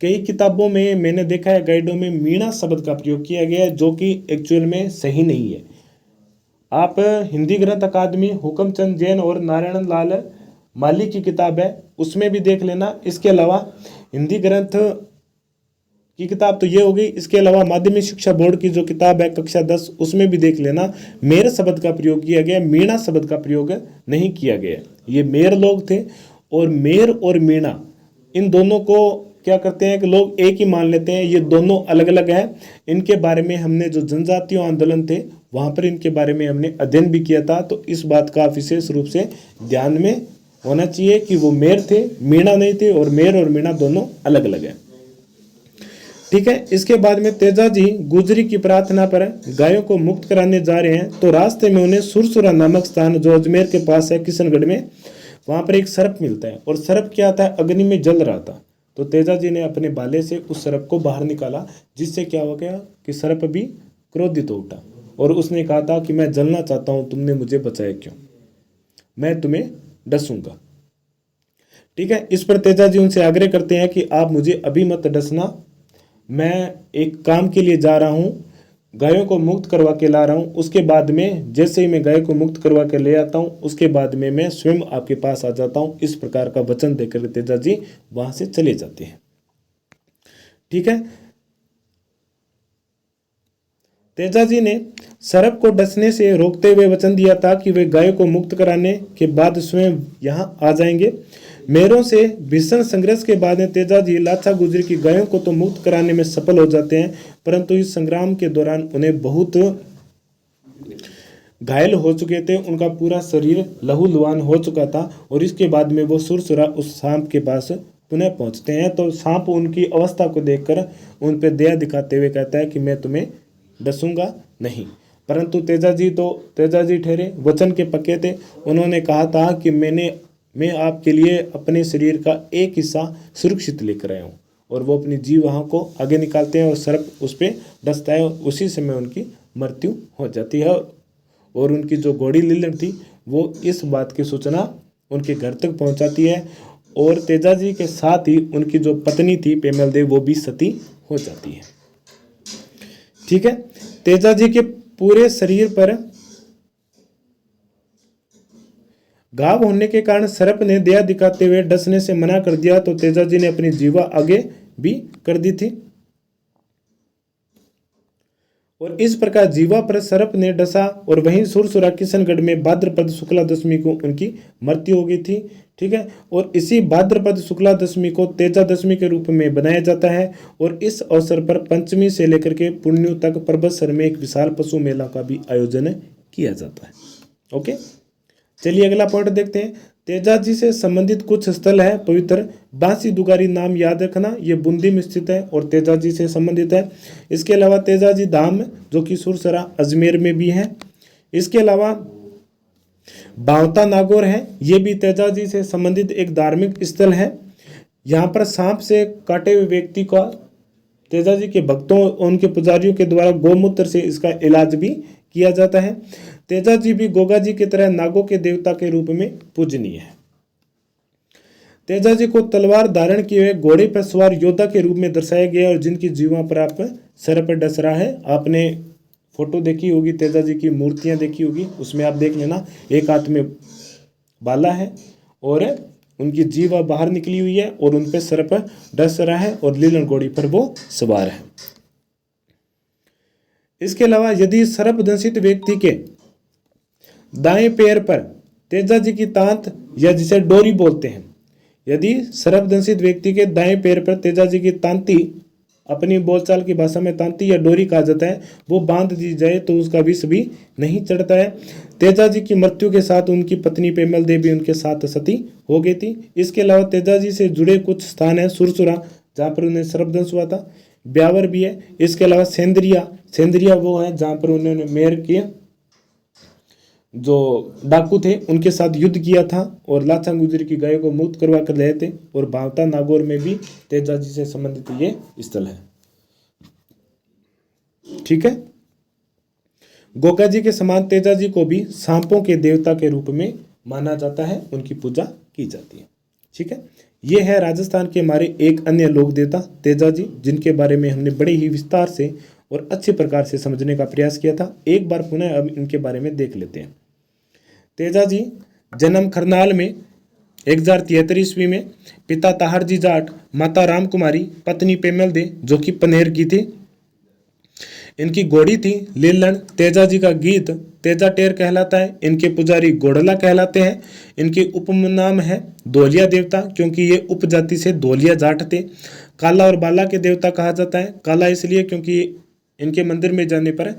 कई किताबों में मैंने देखा है, गाइडों में मीणा शब्द का प्रयोग किया गया है, जो कि एक्चुअल में सही नहीं है। आप हिंदी ग्रंथ अकादमी हुक्मचंद जैन और नारायण लाल माली की किताब है, उसमें भी देख लेना। इसके अलावा हिंदी ग्रंथ की किताब तो ये हो गई, इसके अलावा माध्यमिक शिक्षा बोर्ड की जो किताब है कक्षा 10, उसमें भी देख लेना। मेर शब्द का प्रयोग किया गया, मीणा शब्द का प्रयोग नहीं किया गया। ये मेर लोग थे और मेर और मीणा इन दोनों को क्या करते हैं कि लोग एक ही मान लेते हैं, ये दोनों अलग अलग हैं। इनके बारे में हमने जो जनजातीय आंदोलन थे वहाँ पर इनके बारे में हमने अध्ययन भी किया था, तो इस बात का विशेष रूप से ध्यान में होना चाहिए कि वो मेर थे, मीणा नहीं थे, और मेर और मीणा दोनों अलग अलग हैं। ठीक है, इसके बाद में तेजाजी गुजरी की प्रार्थना पर गायों को मुक्त कराने जा रहे हैं, तो रास्ते में उन्हें सुरसुरा नामक स्थान जो अजमेर के पास है किशनगढ़ में, वहाँ पर एक सर्प मिलता है और सर्प क्या था, अग्नि में जल रहा था। तो तेजाजी ने अपने भाले से उस सर्प को बाहर निकाला, जिससे क्या हो गया कि सर्प भी क्रोधित हो उठा और उसने कहा था कि मैं जलना चाहता हूँ, तुमने मुझे बचाया क्यों, मैं तुम्हें डसूंगा। ठीक है, इस पर तेजाजी उनसे आग्रह करते हैं कि आप मुझे अभी मत डसना, मैं एक काम के लिए जा रहा हूँ, गायों को मुक्त करवा के ला रहा हूँ। उसके बाद में जैसे ही मैं गाय को मुक्त करवा के ले आता हूँ, उसके बाद में मैं स्वयं आपके पास आ जाता हूँ। इस प्रकार का वचन देकर तेजाजी वहाँ से चले जाते हैं। ठीक है, तेजाजी ने सर्प को डसने से रोकते हुए वचन दिया था कि वे गायों को मुक्त कराने के बाद स्वयं यहाँ आ जाएंगे। मेरों से भीषण संघर्ष के बाद तेजाजी लाचा गुजरी की गायों को तो मुक्त कराने में सफल हो जाते हैं, परंतु इस संग्राम के दौरान उन्हें बहुत घायल हो चुके थे। उनका पूरा शरीर लहूलुहान हो चुका था और इसके बाद में वो सुरसुरा उस सांप के पास पुनः पहुंचते हैं। तो सांप उनकी अवस्था को देखकर उन पर दया दिखाते हुए कहता है कि मैं तुम्हें डसूंगा नहीं। परंतु तेजाजी ठहरे वचन के पक्के थे। उन्होंने कहा था कि मैं आपके लिए अपने शरीर का एक हिस्सा सुरक्षित लेकर आया हूँ। और वो अपनी जीवा को आगे निकालते हैं और सर्प उस पर डसता है और उसी समय उनकी मृत्यु हो जाती है। और उनकी जो घोड़ी लीलन थी वो इस बात की सूचना उनके घर तक पहुंचाती है और तेजाजी के साथ ही उनकी जो पत्नी थी पेमल देव वो भी सती हो जाती है। ठीक है, तेजाजी के पूरे शरीर पर घाव होने के कारण सर्प ने दया दिखाते हुए डसने से मना कर दिया, तो तेजाजी ने अपनी जीवा आगे भी कर दी थी और इस प्रकार जीवा पर सर्प ने डसा और वहीं सुरसुरा किशनगढ़ में भाद्रपद शुक्ला दशमी को उनकी मृत्यु हो गई थी। ठीक है, और इसी भाद्रपद शुक्ला दशमी को तेजा दशमी के रूप में बनाया जाता है और इस अवसर पर पंचमी से लेकर के पुण्य तक परबतसर में एक विशाल पशु मेला का भी आयोजन किया जाता है। ओके, चलिए अगला पॉइंट देखते हैं। तेजाजी से संबंधित कुछ स्थल है। पवित्र बांसी दुगारी नाम याद रखना, ये बूंदी में स्थित है और तेजाजी से संबंधित है। इसके अलावा तेजाजी धाम जो कि सुरसरा अजमेर में भी है। इसके अलावा बावता नागौर है, ये भी तेजाजी से संबंधित एक धार्मिक स्थल है। यहाँ पर सांप से काटे हुए व्यक्ति का तेजाजी के भक्तों और उनके पुजारियों के द्वारा गौमूत्र से इसका इलाज भी किया जाता है। तेजाजी भी गोगाजी की तरह नागों के देवता के रूप में पूजनीय है। तेजाजी को तलवार धारण किए हुए घोड़े पर सवार योद्धा के रूप में दर्शाया गया और जिनकी जीवा पर आप सर पर डस रहा है। आपने फोटो देखी होगी, तेजाजी की मूर्तियां देखी होगी, उसमें आप देख लेना एक हाथ में बाला है और उनकी जीवा बाहर निकली हुई है और उन पर सर पर डस रहा है और लीलन घोड़ी पर वो सवार है। इसके अलावा यदि सर्प दंशित व्यक्ति के दाएं पैर पर तेजाजी की तांत या जिसे डोरी बोलते हैं, यदि सर्प दंशित व्यक्ति के दाएं पैर पर तेजाजी की तांती, अपनी बोलचाल की भाषा में तांती या डोरी कहा जाता है, वो बांध दी जाए तो उसका विष भी नहीं चढ़ता है। तेजाजी की मृत्यु के साथ उनकी पत्नी पेमल देवी उनके साथ सती हो गई थी। इसके अलावा तेजाजी से जुड़े कुछ स्थान है। सुरसुरा जहाँ पर उन्हें सर्पदंश हुआ था, ब्यावर भी है। इसके अलावा सेंद्रिया वो है जहाँ पर उन्होंने मेयर के जो डाकू थे उनके साथ युद्ध किया था और लाचा गुजरी की गायों को मुक्त करवा कर रहे थे। और भावता नागौर में भी तेजाजी से संबंधित ये स्थल है। ठीक है, गोगाजी के समान तेजाजी को भी सांपों के देवता के रूप में माना जाता है, उनकी पूजा की जाती है। ठीक है, ये है राजस्थान के हमारे एक अन्य लोक देवता तेजाजी, जिनके बारे में हमने बड़े ही विस्तार से और अच्छे प्रकार से समझने का प्रयास किया था। एक बार पुनः अब इनके बारे में देख लेते हैं। तेजाजी जन्म खरनाल में 1073 ईस्वी में। पिता ताहरजी जाट, माता रामकुमारी, पत्नी पेमल दे जो कि पनेर की थी। इनकी घोड़ी थी लीलन। तेजाजी का गीत तेजा टेर कहलाता है। इनके पुजारी गोड़ला कहलाते हैं। इनके उपनाम है धोलिया देवता, क्योंकि ये उपजाति से धोलिया जाट थे। काला और बाला के देवता कहा जाता है। काला इसलिए क्योंकि इनके मंदिर में जाने पर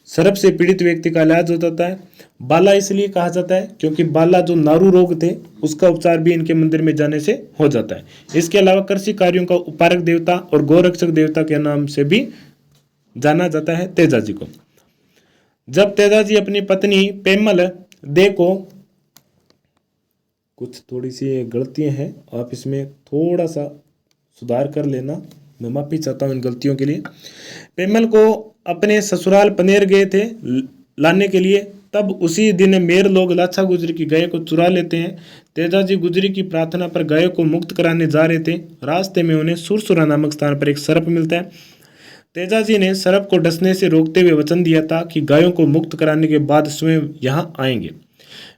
सर्प से पीड़ित व्यक्ति का इलाज हो जाता है। बाला इसलिए कहा जाता है क्योंकि बाला जो नारू रोग थे उसका उपचार भी इनके मंदिर में जाने से हो जाता है। इसके अलावा कृषि कार्यों का उपारक देवता और गौरक्षक देवता के नाम से भी जाना जाता है तेजाजी को। जब तेजाजी अपनी पत्नी पेमल दे को, कुछ थोड़ी सी गलतियां हैं, आप इसमें थोड़ा सा सुधार कर लेना, मैं माफी चाहता हूं इन गलतियों के लिए। पेमल को अपने ससुराल पनेर गए थे लाने के लिए, तब उसी दिन मेर लोग लाचा गुजरी की गाय को चुरा लेते हैं। तेजाजी गुजरी की प्रार्थना पर गायों को मुक्त कराने जा रहे थे। रास्ते में उन्हें सुरसुरा नामक स्थान पर एक सर्प मिलता है। तेजाजी ने सर्प को डसने से रोकते हुए वचन दिया था कि गायों को मुक्त कराने के बाद स्वयं यहाँ आएंगे।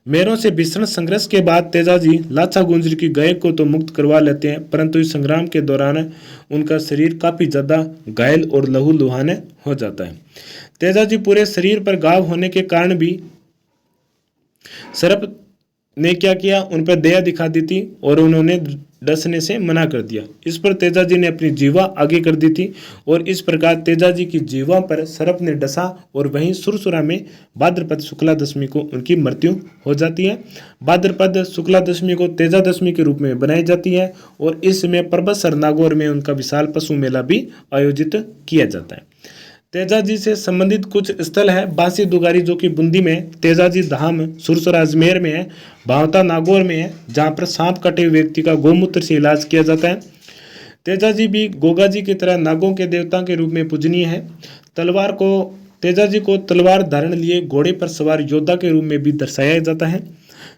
मेरों से भीषण संघर्ष के बाद तेजाजी लाचा गुजरी की गाय को तो मुक्त करवा लेते हैं, परंतु इस संग्राम के दौरान उनका शरीर काफ़ी ज़्यादा घायल और लहूलुहान हो जाता है। तेजाजी पूरे शरीर पर घाव होने के कारण भी सर्प ने क्या किया, उन पर दया दिखा दी थी और उन्होंने डसने से मना कर दिया। इस पर तेजाजी ने अपनी जीवा आगे कर दी थी और इस प्रकार तेजाजी की जीवा पर सर्प ने डसा और वहीं सुरसुरा में भाद्रपद शुक्ला दशमी को उनकी मृत्यु हो जाती है। भाद्रपद शुक्ला दशमी को तेजा दशमी के रूप में बनाई जाती है और इस समय परबतसर नागौर में उनका विशाल पशु मेला भी आयोजित किया जाता है। तेजाजी से संबंधित कुछ स्थल है। बांसी दुगारी जो कि बूंदी में, तेजाजी धाम सुरसुरा अजमेर में है, भावता नागौर में है जहाँ पर सांप कटे हुए व्यक्ति का गोमूत्र से इलाज किया जाता है। तेजाजी भी गोगाजी की तरह नागों के देवता के रूप में पूजनीय है। तेजाजी को तलवार धारण लिए घोड़े पर सवार योद्धा के रूप में भी दर्शाया जाता है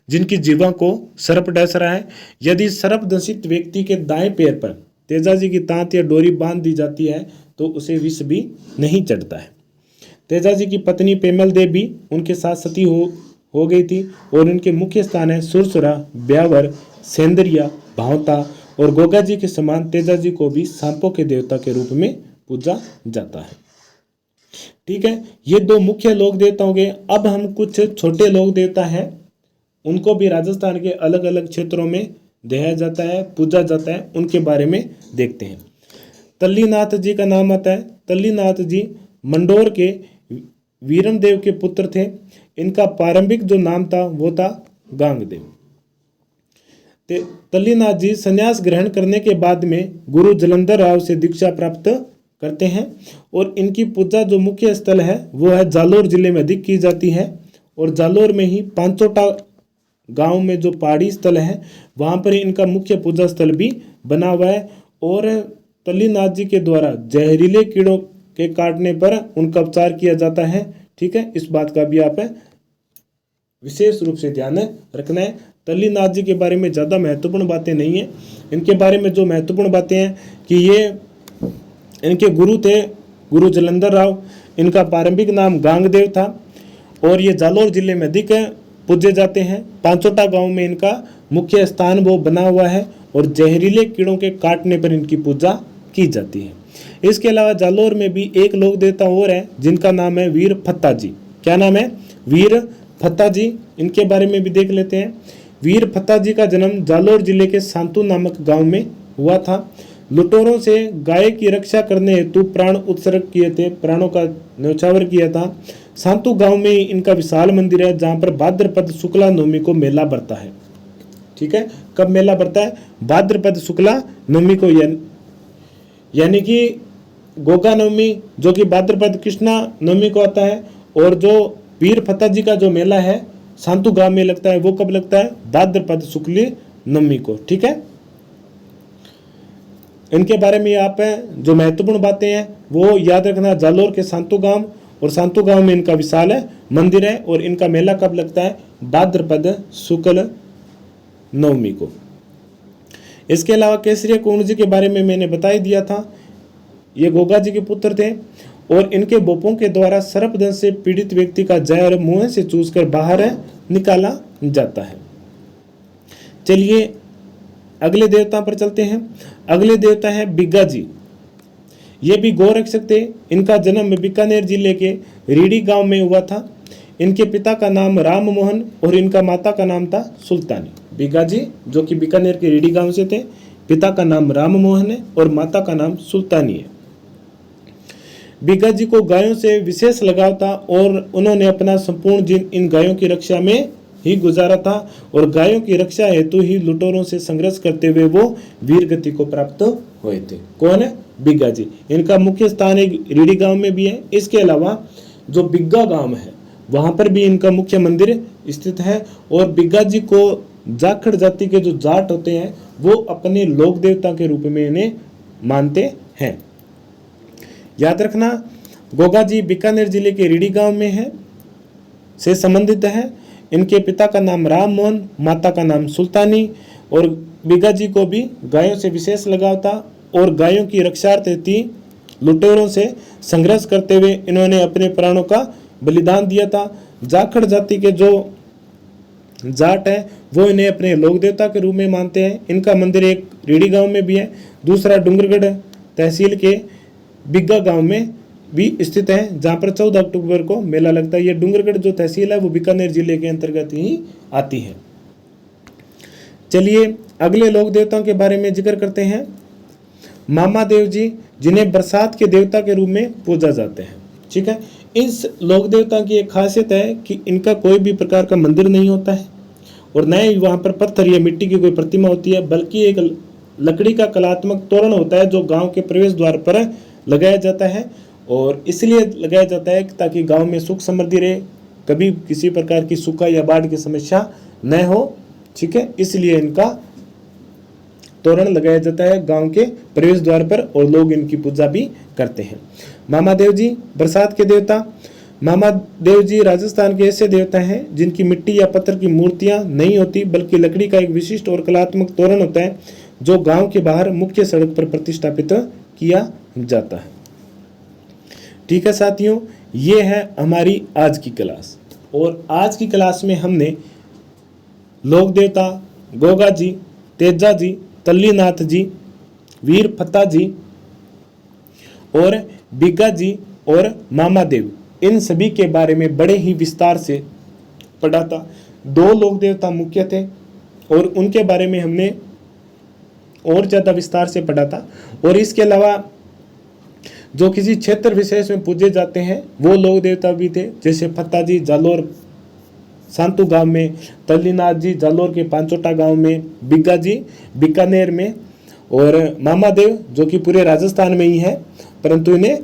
जिनकी जीवा को सर्प डस रहा है। यदि सर्प दंशित व्यक्ति के दाएं पैर पर तेजाजी की तांत या डोरी बांध दी जाती है तो उसे विष भी नहीं चढ़ता है। तेजाजी की पत्नी पेमल देव भी उनके साथ सती हो गई थी और उनके मुख्य स्थान है सुरसुरा, ब्यावर, सेंदरिया, भावता और गोगाजी के समान तेजाजी को भी सांपों के देवता के रूप में पूजा जाता है। ठीक है, ये दो मुख्य लोक देवता हो गए। अब हम कुछ छोटे लोक देवता हैं, उनको भी राजस्थान के अलग अलग क्षेत्रों में देखा जाता है, पूजा जाता है, उनके बारे में देखते हैं। तल्लीनाथ जी का नाम आता है। तल्लीनाथ जी मंडोर के वीरमदेव के पुत्र थे। इनका प्रारंभिक जो नाम था वो था गांगदेव। तल्लीनाथ जी संन्यास ग्रहण करने के बाद में गुरु जलंधर राव से दीक्षा प्राप्त करते हैं और इनकी पूजा जो मुख्य स्थल है वो है जालोर जिले में अधिक की जाती है और जालोर में ही पांचोटा गांव में जो पहाड़ी स्थल है वहाँ पर इनका मुख्य पूजा स्थल भी बना हुआ है और तल्लीनाथ जी के द्वारा जहरीले कीड़ों के काटने पर उनका उपचार किया जाता है। ठीक है, इस बात का भी आप विशेष रूप से ध्यान रखना है। तल्लीनाथ जी के बारे में ज़्यादा महत्वपूर्ण बातें नहीं है। इनके बारे में जो महत्वपूर्ण बातें हैं कि ये इनके गुरु थे गुरु जलंधर राव। इनका प्रारंभिक नाम गांगदेव था और ये जालोर जिले में अधिक पूजे जाते हैं। पांचोटा गांव में इनका मुख्य स्थान वो बना हुआ है और जहरीले कीड़ों के काटने पर इनकी पूजा की जाती है। इसके अलावा जालोर में भी एक लोक देवता और है जिनका नाम है वीर फत्ता जी। क्या नाम है? वीर फत्ता जी। इनके बारे में भी देख लेते हैं। वीर फत्ता जी का जन्म जालोर जिले के सांतु नामक गांव में हुआ था। लुटेरों से गाय की रक्षा करने हेतु प्राण उत्सर्ग किए थे, प्राणों का न्यौछावर किया था। सांतु गांव में इनका विशाल मंदिर है जहां पर भाद्रपद शुक्ला नवमी को मेला बढ़ता है। ठीक है, कब मेला बढ़ता है? भाद्रपद शुक्ला नवमी को, यानी कि गोगा नवमी जो कि भाद्रपद कृष्णा नवमी को आता है और जो वीर फत्ता जी का जो मेला है सांतु गांव में लगता है वो कब लगता है? भाद्रपद शुक्ल नवमी को। ठीक है, इनके बारे में आप जो महत्वपूर्ण बातें हैं वो याद रखना। जालोर के सांतु गांव और सांतु गांव में इनका विशाल मंदिर है और इनका मेला कब लगता है? भाद्रपद शुक्ल नवमी को। इसके अलावा केसरिया कुंवर जी के बारे में मैंने बता ही दिया था। ये गोगा जी के पुत्र थे और इनके बोपों के द्वारा सर्पदंश से पीड़ित व्यक्ति का जहर मुंह से चूसकर बाहर निकाला जाता है। चलिए अगले देवता पर चलते हैं। अगले देवता है बिग्गा जी। ये भी गोरक्षक थे। इनका जन्म बीकानेर जिले के रीडी गांव में हुआ था। इनके पिता का नाम राम मोहन और इनका माता का नाम था सुल्तानी। बिग्गा जी जो कि बीकानेर के रीडी गांव से थे, पिता का नाम राम मोहन है और माता का नाम सुल्तानी है। बिग्गा जी को गायों से विशेष लगाव था और उन्होंने अपना संपूर्ण जीवन इन गायों की रक्षा में ही गुजारा था और गायों की रक्षा हेतु ही लुटेरों से संघर्ष करते हुए वो वीर गति को प्राप्त हुए थे। कौन है? बिग्गा जी। इनका मुख्य स्थान एक रीडी गांव में भी है। इसके अलावा जो बिग्गा गांव है वहां पर भी इनका मुख्य मंदिर स्थित है और बिग्गा जी को जाखड़ जाति के जो जाट होते हैं वो अपने लोक देवता के रूप में इन्हें मानते हैं। याद रखना, गोगा जी बीकानेर जिले के रीडी गांव में है से संबंधित है। इनके पिता का नाम राम मोहन, माता का नाम सुल्तानी और बिग्गा जी को भी गायों से विशेष लगाव था और गायों की रक्षार्थी लुटेरों से संघर्ष करते हुए इन्होंने अपने प्राणों का बलिदान दिया था। जाखड़ जाति के जो जाट है वो इन्हें अपने लोक देवता के रूप में मानते हैं। इनका मंदिर एक रीडी गांव में भी है, दूसरा डूंगरगढ़ तहसील के बिग्गा गांव में भी स्थित है, जहां पर 14 अक्टूबर को मेला लगता है। ये डूंगरगढ़ जो तहसील है वो बीकानेर जिले के अंतर्गत ही आती है। चलिए अगले लोक देवताओं के बारे में जिक्र करते हैं। मामा देव जी, जिन्हें बरसात के देवता के रूप में पूजा जाते हैं। ठीक है, इस लोक देवता की एक खासियत है कि इनका कोई भी प्रकार का मंदिर नहीं होता है और न ही वहाँ पर पत्थर या मिट्टी की कोई प्रतिमा होती है, बल्कि एक लकड़ी का कलात्मक तोरण होता है जो गांव के प्रवेश द्वार पर लगाया जाता है। और इसलिए लगाया जाता है ताकि गांव में सुख समृद्धि रहे, कभी किसी प्रकार की सूखा या बाढ़ की समस्या न हो। ठीक है, इसलिए इनका तोरण लगाया जाता है गांव के प्रवेश द्वार पर और लोग इनकी पूजा भी करते हैं। मामा देव जी, बरसात के देवता। मामा देव जी राजस्थान के ऐसे देवता हैं जिनकी मिट्टी या पत्थर की मूर्तियां नहीं होती, बल्कि लकड़ी का एक विशिष्ट और कलात्मक तोरण होता है जो गांव के बाहर मुख्य सड़क पर प्रतिष्ठापित किया जाता है। ठीक है साथियों, ये है हमारी आज की क्लास। और आज की क्लास में हमने लोक देवता गोगा जी, तेजा जी, तल्लीनाथ जी, वीर फत्ता जी और बिग्गा जी और मामा देव, इन सभी के बारे में बड़े ही विस्तार से पढ़ा था। 2 लोक देवता मुख्य थे और उनके बारे में हमने और ज़्यादा विस्तार से पढ़ा था। और इसके अलावा जो किसी क्षेत्र विशेष में पूजे जाते हैं वो लोक देवता भी थे, जैसे फत्ता जी जालोर सांतु गांव में, तल्लीनाथ जी जालोर के पांचोटा गांव में, बिग्गा जी बीकानेर में और मामा देव जो कि पूरे राजस्थान में ही है, परंतु इन्हें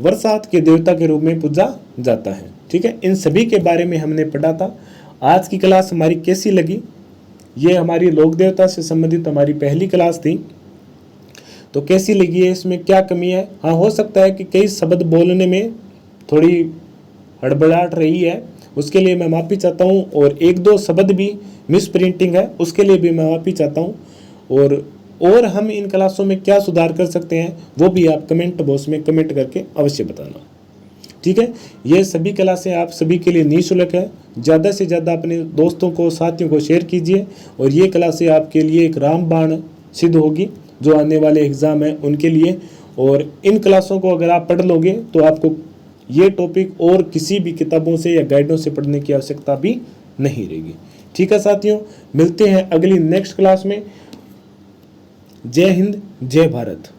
बरसात के देवता के रूप में पूजा जाता है। ठीक है, इन सभी के बारे में हमने पढ़ा था। आज की क्लास हमारी कैसी लगी? ये हमारी लोक देवता से संबंधित हमारी पहली क्लास थी, तो कैसी लगी है, इसमें क्या कमी है? हाँ, हो सकता है कि कई शब्द बोलने में थोड़ी हड़बड़ाहट रही है, उसके लिए मैं माफ़ी चाहता हूँ। और 1-2 शब्द भी मिस प्रिंटिंग है, उसके लिए भी मैं माफ़ी चाहता हूँ। और हम इन क्लासों में क्या सुधार कर सकते हैं वो भी आप कमेंट बॉक्स में कमेंट करके अवश्य बताना। ठीक है, ये सभी क्लासें आप सभी के लिए निःशुल्क है। ज़्यादा से ज़्यादा अपने दोस्तों को, साथियों को शेयर कीजिए और ये क्लासें आपके लिए एक रामबाण सिद्ध होगी जो आने वाले एग्ज़ाम है उनके लिए। और इन क्लासों को अगर आप पढ़ लोगे तो आपको ये टॉपिक और किसी भी किताबों से या गाइडों से पढ़ने की आवश्यकता भी नहीं रहेगी। ठीक है साथियों, मिलते हैं अगली नेक्स्ट क्लास में। जय हिंद, जय भारत।